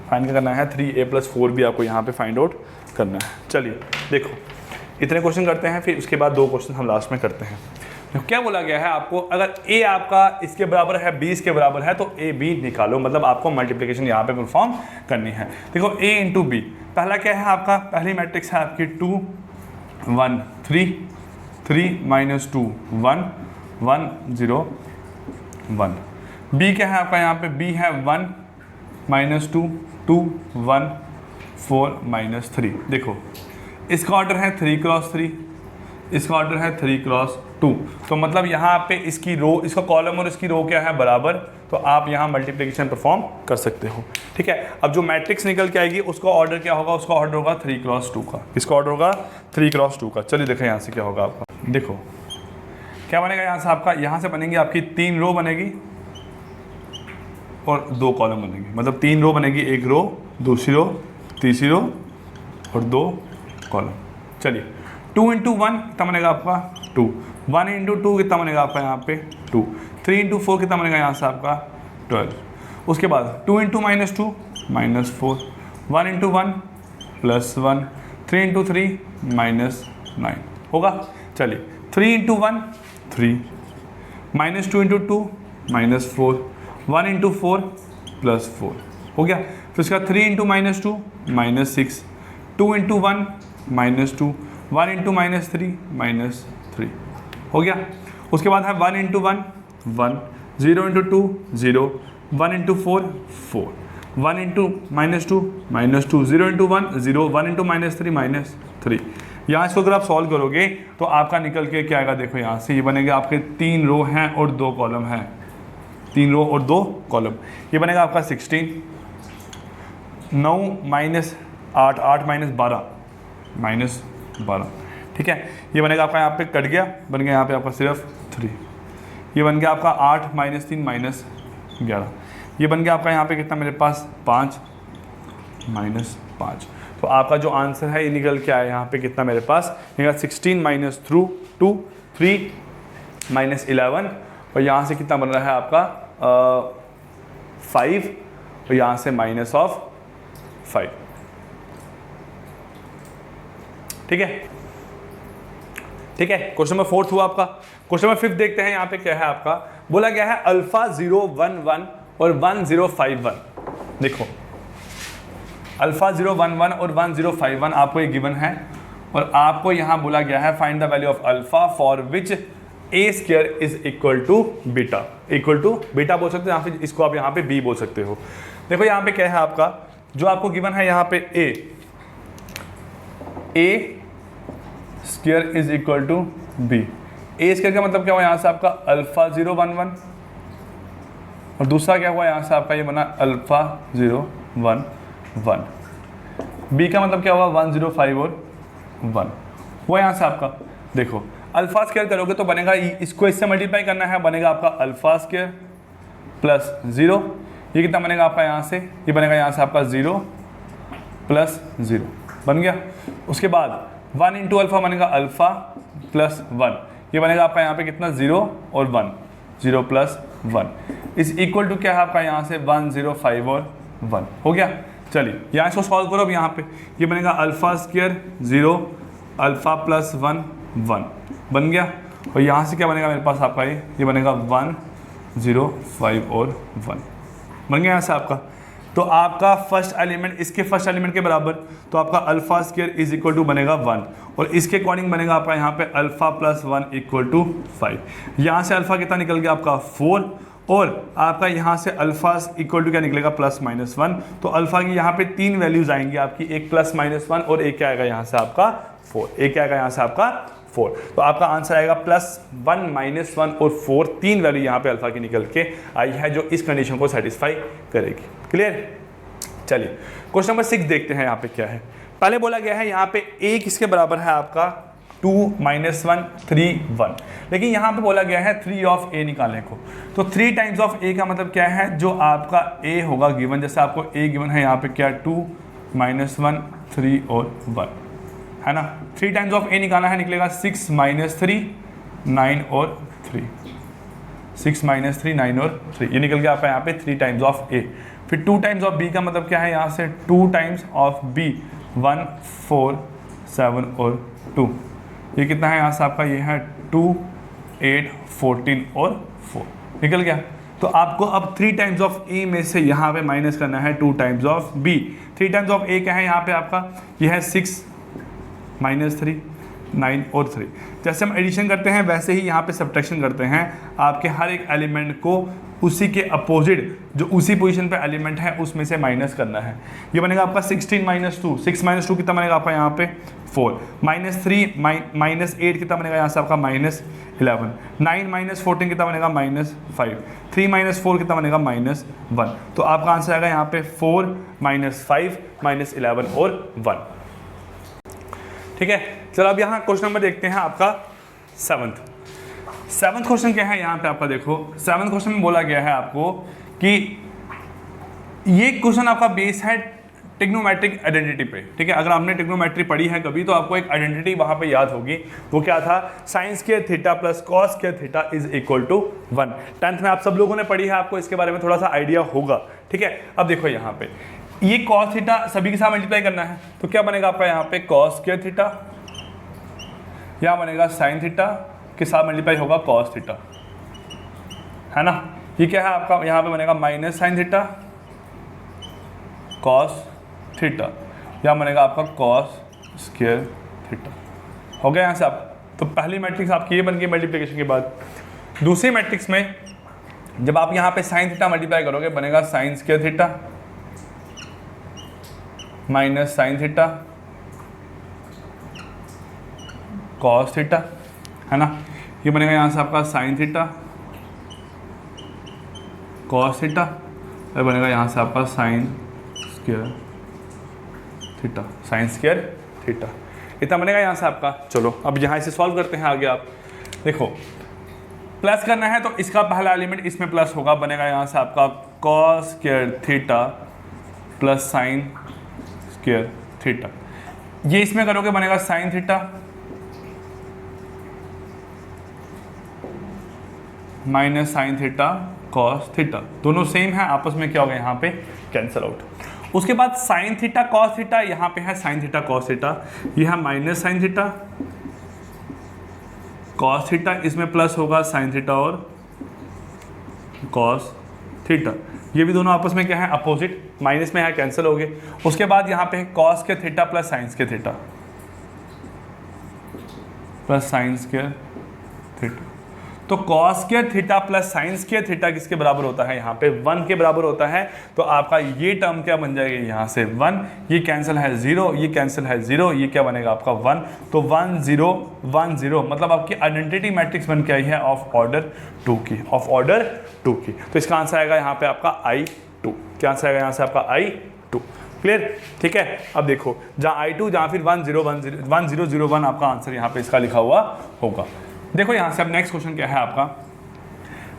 [SPEAKER 1] फाइंड क्या करना है, 3a + 4 भी आपको यहाँ पे फाइंड आउट करना है। चलिए देखो, इतने क्वेश्चन करते हैं, फिर उसके बाद 2 क्वेश्चन हम लास्ट में करते हैं। तो क्या बोला गया है आपको, अगर a आपका इसके बराबर है, b इसके बराबर है, तो a b निकालो, मतलब आपको मल्टीप्लिकेशन यहाँ पे परफॉर्म करनी है। देखो a × b, पहला क्या है आपका, पहली मैट्रिक्स है आपकी 2 1 3 3 - 2 1 1 0 1। b क्या है आपका यहाँ पे, b है 1 - 2 2 1 4 - 3। देखो इसका ऑर्डर है 3 × 3, इसका ऑर्डर है 3 × 2, तो मतलब यहाँ पे इसकी रो, इसका कॉलम और इसकी रो क्या है, बराबर, तो आप यहाँ मल्टीप्लिकेशन परफॉर्म कर सकते हो, ठीक है। अब जो मैट्रिक्स निकल के आएगी उसका ऑर्डर क्या होगा, उसका ऑर्डर होगा 3 × 2 का, इसका ऑर्डर होगा 3 × 2 का। चलिए देखें यहाँ से क्या होगा आपका, देखो क्या बनेगा यहाँ से आपका, यहाँ से बनेगी आपकी 3 रो बनेगी और 2 कॉलम बनेगी, मतलब 3 रो बनेगी, 1 रो, दूसरी रो, तीसरी रो और 2 कॉलम। चलिए 2 × 1 कितना बनेगा आपका 2, 1 × 2 कितना बनेगा आपका यहाँ पे 2, 3 × 4 कितना बनेगा यहाँ से आपका 12। उसके बाद 2 × -2 -4, 1 × 1 +1, 3 × 3 -9 होगा। चलिए 3 × 1 3, -2 × 2 -4, 1 × 4 +4 हो गया। फिर उसका 3 × -2 -6, 2 × 1 -2, 1 × -3 -3 हो गया। उसके बाद है 1 × 1 1, 0 × 2 0, 1 × 4 4, 1 × -2 -2, 0 × 1 0, 1 × -3 -3। यहाँ इसको अगर आप सॉल्व करोगे तो आपका निकल के क्या आएगा, देखो यहाँ से ये बनेगा आपके 3 रो हैं और 2 कॉलम हैं, 3 रो और 2 कॉलम, ये बनेगा आपका 16, 9 - 8 8 - 12 -12, ठीक है। ये बनेगा आपका, यहाँ पे कट गया, बन गया यहाँ पे आपका सिर्फ 3, ये बन गया आपका 8 - 3 -11, ये बन गया आपका यहाँ पे कितना मेरे पास 5 -5। तो आपका जो आंसर है ये निकल के आया यहाँ पे कितना मेरे पास निकला 16 - 2 3 -11, और यहाँ से कितना बन रहा है आपका 5 और यहाँ से माइनस ऑफ 5। ठीक है, ठीक है। क्वेश्चन नंबर 4 हुआ आपका। क्वेश्चन नंबर 5 देखते हैं यहाँ पे क्या है आपका। बोला गया है अल्फा 011 और 1051। देखो अल्फा 011 और 1051 आपको ये गिवन है और आपको यहाँ बोला गया है find the value of alpha for which A square is equal to beta. Equal to beta बोल सकते हो, यहाँ पे इसको आप यहाँ पे बी बोल सकते हो। देखो यहाँ पे क्या है आपका, जो आपको गिवन है यहाँ पे a square is equal to b. A square का मतलब क्या हुआ यहाँ से आपका अल्फा 011 और दूसरा क्या हुआ यहाँ से आपका ये बना अल्फा 011। बी का मतलब क्या हुआ 105 और 1 हुआ यहाँ से आपका। देखो अल्फा स्क्वायर करोगे तो बनेगा, इसको इससे मल्टीप्लाई करना है, बनेगा आपका अल्फा स्क्वायर प्लस 0। ये कितना बनेगा आपका यहाँ से, ये बनेगा यहाँ से आपका 0 प्लस 0 बन गया। उसके बाद 1 इंटू अल्फा बनेगा अल्फा प्लस 1, ये बनेगा आपका यहाँ पे कितना 0 और 1, 0 प्लस 1 इज इक्वल टू क्या है आपका यहाँ से 105 और 1 हो गया। चलिए यहाँ इसको सॉल्व करो। अब यहाँ पे ये बनेगा अल्फा स्क्वायर 0 अल्फा प्लस 1 1 बन गया और यहाँ से क्या बनेगा मेरे पास आपका ये बनेगा 105 और 1 बन गया यहाँ से आपका। तो आपका फर्स्ट एलिमेंट इसके फर्स्ट एलिमेंट के बराबर, तो आपका alpha square is equal to बनेगा 1 और इसके अकॉर्डिंग बनेगा आपका यहाँ पे अल्फा प्लस 1 इक्वल टू 5। यहाँ से अल्फा कितना निकल गया आपका 4 और आपका यहाँ से अल्फा इक्वल टू क्या निकलेगा प्लस माइनस 1। तो अल्फा की यहाँ पे 3 वैल्यूज आएंगी आपकी, एक प्लस माइनस 1 और एक क्या आएगा यहाँ से आपका 4, एक क्या आएगा यहाँ से आपका 4। तो आपका आंसर आएगा प्लस 1 माइनस 1 और 4, 3 वैल्यू यहाँ पे अल्फा की निकल के आई है जो इस कंडीशन को सेटिस्फाई करेगी। क्लियर। चलिए क्वेश्चन नंबर 6 देखते हैं यहाँ पे क्या है। पहले बोला गया है यहाँ पे a किसके बराबर है आपका 2 माइनस 1 3 1, लेकिन यहाँ पे बोला गया है 3 ऑफ a निकालने को। तो 3 टाइम्स ऑफ a का मतलब क्या है, जो आपका a होगा गिवन, जैसे आपको a गिवन है यहाँ पे क्या 2 माइनस 1 3 और 1 है ना। 3 टाइम्स ऑफ a निकालना है, निकलेगा 6 माइनस 3 9 और 3, 6 माइनस 3 9 और 3, ये निकल गया आपका यहाँ पे 3 टाइम्स ऑफ a। फिर 2 टाइम्स ऑफ b का मतलब क्या है, यहाँ से 2 टाइम्स ऑफ b 1 4 7 और 2, ये कितना है यहाँ से आपका, ये है 2 8 14 और 4 निकल गया। तो आपको अब 3 टाइम्स ऑफ a में से यहाँ पे माइनस करना है 2 times of b। 3 times of a क्या है यहाँ पे आपका, ये है 6 माइनस 3 9 और 3। जैसे हम एडिशन करते हैं वैसे ही यहाँ पे सब्ट्रैक्शन करते हैं। आपके हर एक एलिमेंट को उसी के अपोजिट जो उसी पोजीशन पे एलिमेंट है उसमें से माइनस करना है। ये बनेगा आपका 16 माइनस 2, 6 माइनस 2 कितना बनेगा आपका यहाँ पे 4, माइनस 3 माइनस 8 कितना बनेगा यहाँ से आपका माइनस 11, 9 माइनस 14 कितना बनेगा माइनस 5, 3 माइनस 4 कितना बनेगा माइनस 1। तो आपका आंसर आएगा यहाँ पे 4 माइनस 5 माइनस 11 और 1। ठीक है, चलो अब यहाँ क्वेश्चन नंबर देखते हैं आपका 7th क्वेश्चन क्या है यहाँ पे आपका। देखो 7th क्वेश्चन में बोला गया है आपको कि ये क्वेश्चन आपका बेस है ट्रिग्नोमेट्रिक आइडेंटिटी पे। ठीक है, अगर आपने ट्रिग्नोमेट्री पढ़ी है कभी तो आपको एक आइडेंटिटी वहाँ पे याद होगी, वो क्या था, sine square theta plus cos square theta is equal to 1। 10th में आप सब लोगों ने पढ़ी है, आपको इसके बारे में थोड़ा सा आइडिया होगा। ठीक है, अब देखो यहाँ पे ये कॉस थीटा सभी के साथ मल्टीप्लाई करना है, तो क्या बनेगा आपका यहाँ पे कॉस स्क्वायर थीटा, यहाँ बनेगा साइन थीटा के साथ मल्टीप्लाई होगा कॉस थीटा, है ना। ये क्या है आपका, यहाँ पे बनेगा minus sine theta cos theta, यहाँ बनेगा आपका कॉस स्क्वायर थीटा। हो गया यहाँ से आप, तो पहली मैट्रिक्स आपकी ये बन गई मल्टीप्लिकेशन के बाद। दूसरी मैट्रिक्स में जब आप यहाँ पे साइन थीटा मल्टीप्लाई करोगे बनेगा sign square theta minus sine theta cos theta, है ना। ये बनेगा यहाँ से आपका साइन थीटा कॉस थीटा और बनेगा यहाँ से आपका sign square theta, sign square theta, इतना बनेगा यहाँ से आपका। चलो अब यहाँ इसे सॉल्व करते हैं आगे। आप देखो प्लस करना है तो इसका पहला एलिमेंट इसमें प्लस होगा, बनेगा यहाँ से आपका cos square theta plus sign square theta. ये इसमें करोगे बनेगा sine theta minus sine theta cos theta, दोनों सेम है, आपस में क्या होगा यहाँ पे कैंसिल आउट। उसके बाद साइन थीटा कॉस थीटा, यहाँ पे है साइन थीटा कॉस थीटा, ये है minus sine theta cos theta, इसमें प्लस होगा साइन थीटा और कॉस थीटा, ये भी दोनों आपस में क्या है अपोजिट, माइनस में है कैंसिल हो गए। उसके बाद यहाँ पे है कॉस के थीटा प्लस साइंस के थीटा प्लस साइंस के थीटा, तो कॉस के थीटा प्लस साइंस के थीटा किसके बराबर होता है यहाँ पे 1 के बराबर होता है। तो आपका ये टर्म क्या बन जाएगा यहाँ से 1, ये कैंसिल है 0, ये कैंसिल है 0, ये क्या बनेगा आपका 1, तो 1 0 1 0, मतलब आपकी आइडेंटिटी मैट्रिक्स बन के आई है ऑफ ऑर्डर 2 की, ऑफ ऑर्डर 2 की। तो इसका आंसर आएगा यहाँ पे आपका I2, क्या आंसर आएगा यहाँ से आपका I2। क्लियर, ठीक है। अब देखो जहाँ I2 जहाँ फिर 1 0 1 0 1 0 0 1 आपका आंसर यहाँ पे इसका लिखा हुआ होगा। देखो यहाँ से अब नेक्स्ट क्वेश्चन क्या है आपका,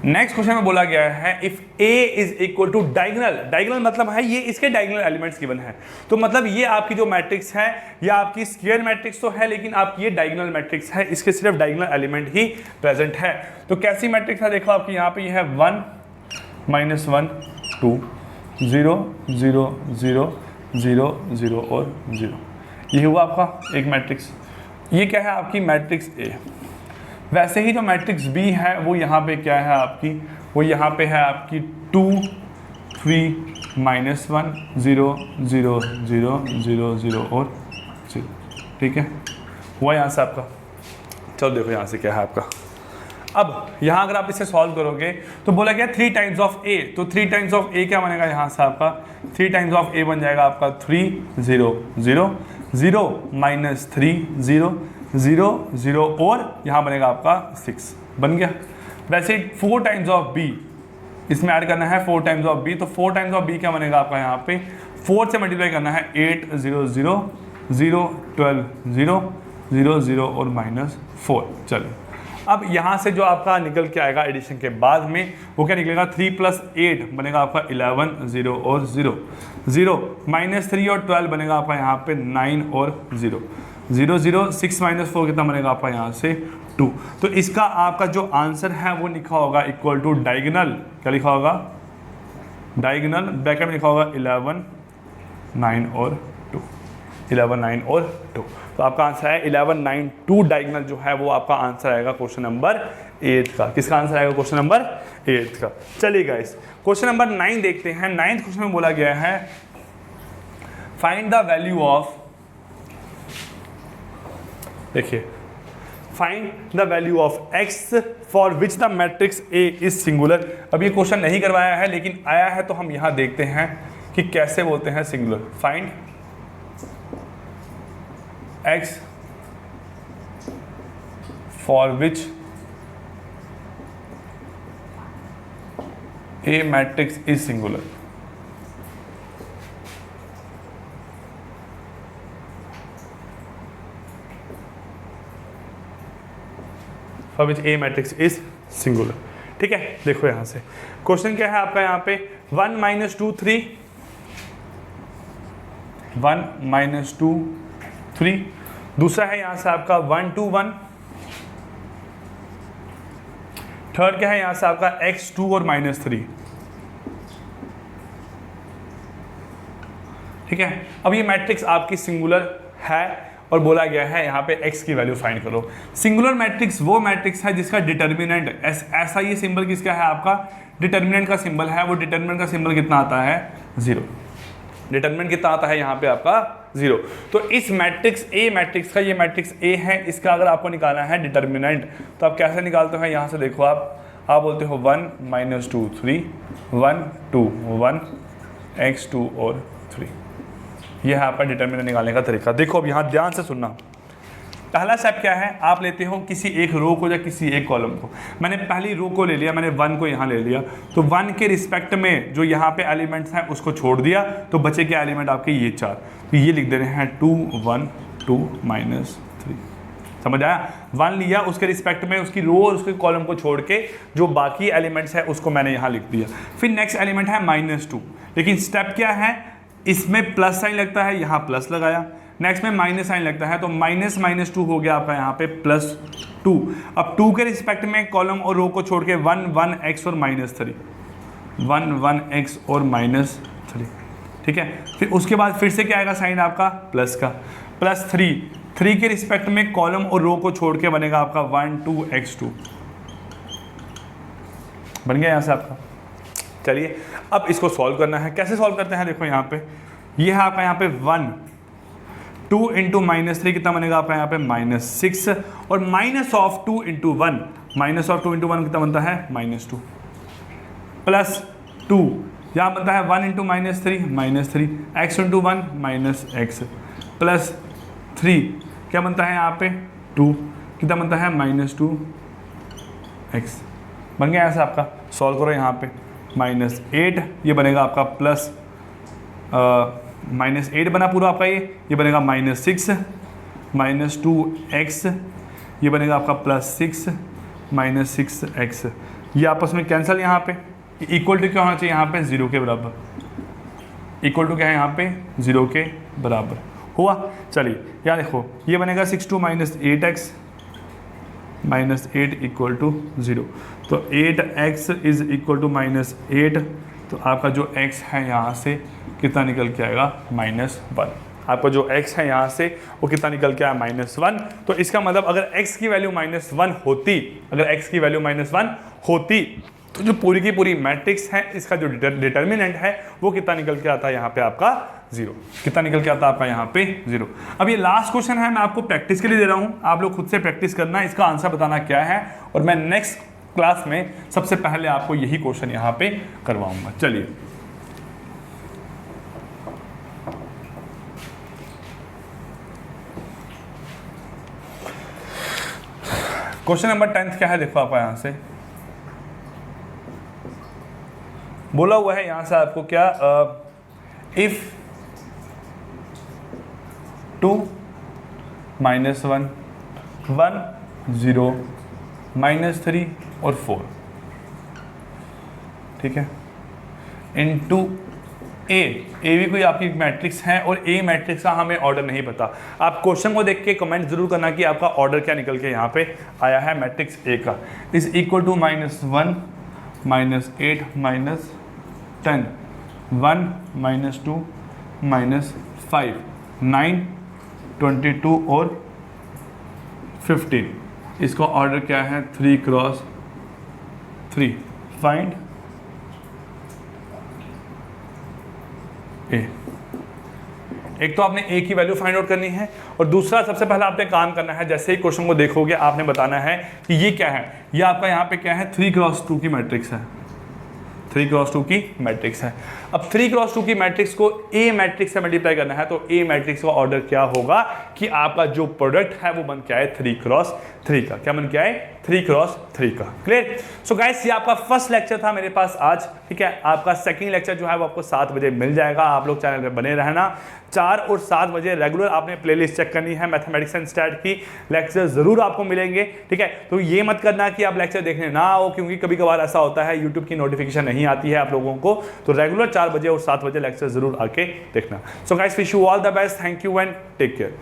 [SPEAKER 1] नेक्स्ट क्वेश्चन में बोला गया है if A is equal to diagonal, diagonal मतलब है ये इसके डायगोनल एलिमेंट्स गिवन है, तो मतलब ये आपकी जो मैट्रिक्स है या आपकी स्क्वायर मैट्रिक्स तो है लेकिन आपकी ये डायगोनल मैट्रिक्स है, इसके सिर्फ डायगोनल एलिमेंट ही प्रेजेंट है। तो कैसी मैट्रिक्स है, देखो आपकी यहाँ पे ये है 1 -1 2 0 0 0 0 0 और 0, ये हुआ आपका एक मैट्रिक्स। ये क्या है आपकी मैट्रिक्स A। वैसे ही जो मैट्रिक्स B है वो यहाँ पे क्या है आपकी, वो यहाँ पे है आपकी 2 3 -1 0 0 0 0 0 और 0, ठीक है, हुआ यहाँ से आपका। चलो देखो यहाँ से क्या है आपका, अब यहाँ अगर आप इसे सॉल्व करोगे तो बोला गया 3 टाइम्स ऑफ A, तो 3 टाइम्स ऑफ A क्या बनेगा यहाँ से आपका, 3 टाइम्स ऑफ A बन जाएगा आपका 3 0 0 0 -3 0 0 0 और यहाँ बनेगा आपका 6, बन गया। वैसे 4 टाइम्स ऑफ B, इसमें ऐड करना है 4 टाइम्स ऑफ B, तो 4 टाइम्स ऑफ B क्या बनेगा आपका यहाँ पे 4 से मल्टीप्लाई करना है 8 0 0 0 12 0 0 0 और -4। चलिए अब यहाँ से जो आपका निकल के आएगा एडिशन के बाद में वो क्या निकलेगा 3 + 8 बनेगा आपका 11 0 और 0 0 -3 और 12 बनेगा आपका यहाँ पे 9 और 0 0 0 6 - 4 कितना बनेगा आपका यहाँ से 2। तो इसका आपका जो आंसर है वो लिखा होगा इक्वल टू डायगोनल, क्या लिखा होगा डायगोनल, ब्रैकेट में लिखा होगा 11 9 और 2, 11 9 और 2। तो आपका आंसर है 11 9 2 डायगोनल जो है वो आपका आंसर आएगा क्वेश्चन नंबर 8 का। किसका आंसर आएगा क्वेश्चन नंबर 8 का। चलिए गाइस क्वेश्चन नंबर 9 देखते हैं। 9th क्वेश्चन में बोला गया है फाइंड द वैल्यू ऑफ, देखिए find the value of x for which the matrix A is singular. अब ये क्वेश्चन नहीं करवाया है लेकिन आया है तो हम यहाँ देखते हैं कि कैसे बोलते हैं singular. Find x for which A matrix is singular. For which A matrix is singular, ठीक है। देखो यहाँ से क्वेश्चन क्या है आपका, यहाँ पे 1 - 2 3 1 - 2 3, दूसरा है यहाँ से आपका 1 2 1, थर्ड क्या है यहाँ से आपका x 2 और -3, ठीक है। अब ये मैट्रिक्स आपकी सिंगुलर है और बोला गया है यहाँ पे x की वैल्यू फाइंड करो। सिंगुलर मैट्रिक्स वो मैट्रिक्स है जिसका डिटर्मिनेंट ऐसा, ये सिंबल किसका है आपका डिटर्मिनेंट का सिंबल है, वो डिटर्मिनेंट का सिंबल कितना आता है 0, डिटर्मिनेंट कितना आता है यहाँ पे आपका 0। तो इस मैट्रिक्स A मैट्रिक्स का, ये मैट्रिक्स A है, इसका अगर आपको निकालना है डिटर्मिनेंट तो आप कैसे निकालते हो, यहाँ से देखो आप बोलते हो 1 - 2 3 1 2 1 x 2 और 3, यह है आपका डिटर्मिनेंट निकालने का तरीका। देखो अब यहाँ ध्यान से सुनना, पहला स्टेप क्या है, आप लेते हो किसी एक रो को या किसी एक कॉलम को। मैंने पहली रो को ले लिया, मैंने 1 को यहाँ ले लिया, तो 1 के रिस्पेक्ट में जो यहाँ पे एलिमेंट्स हैं उसको छोड़ दिया, तो बचे के एलिमेंट आपके ये 4, तो ये लिख दे रहे हैं 2 1 2 -3, समझ आया। 1 लिया, उसके रिस्पेक्ट में उसकी रो और उसके कॉलम को छोड़ के जो बाकी एलिमेंट्स है उसको मैंने यहाँ लिख दिया। फिर नेक्स्ट एलिमेंट है -2, लेकिन स्टेप क्या है, इसमें प्लस साइन लगता है, यहाँ प्लस लगाया, नेक्स्ट में माइनस साइन लगता है, तो -2 हो गया आपका यहाँ पे +2। अब 2 के रिस्पेक्ट में कॉलम और रो को छोड़ के 1 1 x और -3, 1 1x और -3, ठीक है। फिर उसके बाद फिर से क्या आएगा साइन आपका प्लस का, +3 के रिस्पेक्ट में कॉलम और रो को छोड़ के बनेगा आपका 1 2x2 बन गया यहाँ से आपका। चलिए अब इसको सॉल्व करना है। कैसे सॉल्व करते हैं, देखो यहाँ पे ये है आपका यहाँ पे 1 2 इंटू -3 कितना बनेगा आपका यहाँ पे -6 और -2 इंटू 1 कितना बनता है -2 +2 यहाँ बनता है 1 इंटू -3 x इंटू 1 -x +3 क्या बनता है यहाँ पे 2 कितना बनता है -2x बन गया ऐसा आपका। सॉल्व करो यहाँ पे -8 ये बनेगा आपका प्लस -8 बना पूरा आपका, ये बनेगा -6 -2x ये बनेगा आपका +6 -6x ये आपस में कैंसिल यहाँ पे। इक्वल टू क्या होना चाहिए यहाँ पे 0 के बराबर, इक्वल टू क्या है यहाँ पे 0 के बराबर हुआ। चलिए यहाँ देखो ये बनेगा 6 2 -8x -8 इक्वल टू 0, तो 8x इज इक्वल टू -8, तो आपका जो x है यहाँ से कितना निकल के आएगा -1। आपका जो x है यहाँ से वो कितना निकल के आया -1। तो इसका मतलब अगर x की वैल्यू -1 होती, अगर x की वैल्यू -1 होती तो जो पूरी की पूरी मैट्रिक्स है इसका जो डिटर्मिनेंट है वो कितना निकल के आता है यहाँ पे आपका 0। कितना निकल के आता है आपका यहाँ पे 0। अब ये लास्ट क्वेश्चन है, मैं आपको प्रैक्टिस के लिए दे रहा हूँ, आप लोग खुद से प्रैक्टिस करना है, इसका आंसर बताना क्या है, और मैं नेक्स्ट क्लास में सबसे पहले आपको यही क्वेश्चन यहाँ पे करवाऊंगा। चलिए क्वेश्चन नंबर 10 क्या है, देखो आपका यहाँ से बोला हुआ है यहाँ से आपको क्या, इफ 2 -1 1 0 -3 और 4, ठीक है, इनटू ए भी कोई आपकी मैट्रिक्स है और ए मैट्रिक्स का हमें ऑर्डर नहीं पता। आप क्वेश्चन को देख के कमेंट जरूर करना कि आपका ऑर्डर क्या निकल के यहाँ पे आया है मैट्रिक्स ए का। इज इक्वल टू -1 -8 -10 1 -2 -5 9 22 और 15, इसका ऑर्डर क्या है 3 क्रॉस 3। फाइंड ए। एक तो आपने ए की वैल्यू फाइंड आउट करनी है, और दूसरा सबसे पहला आपने काम करना है, जैसे ही क्वेश्चन को देखोगे आपने बताना है कि ये क्या है, ये आपका यहाँ पे क्या है 3 क्रॉस 2 की मैट्रिक्स है, 3 क्रॉस 2 की मैट्रिक्स है। अब 3 क्रॉस 2 की मैट्रिक्स को ए मैट्रिक्स से मल्टीप्लाई करना है, तो ए मैट्रिक्स का ऑर्डर क्या होगा कि आपका जो प्रोडक्ट है वो बन के आए 3 क्रॉस 3 का। क्या बन के आए 3 क्रॉस 3 का। क्लियर। सो गाइस ये आपका फर्स्ट लेक्चर था मेरे पास आज, ठीक है। आपका सेकंड लेक्चर जो है वो आपको 7 बजे मिल जाएगा। आप लोग चैनल पे बने रहना। 4 और 7 बजे रेगुलर आपने प्लेलिस्ट चेक करनी है, मैथमेटिक्स एंड स्टैट की लेक्चर जरूर आपको मिलेंगे, ठीक है। तो ये मत करना कि आप लेक्चर देखने ना आओ, क्योंकि कभी कभार ऐसा होता है यूट्यूब की नोटिफिकेशन नहीं आती है आप लोगों को। तो रेगुलर 4 बजे और 7 बजे लेक्चर जरूर आके देखना। So guys wish you all the best, thank you and take care.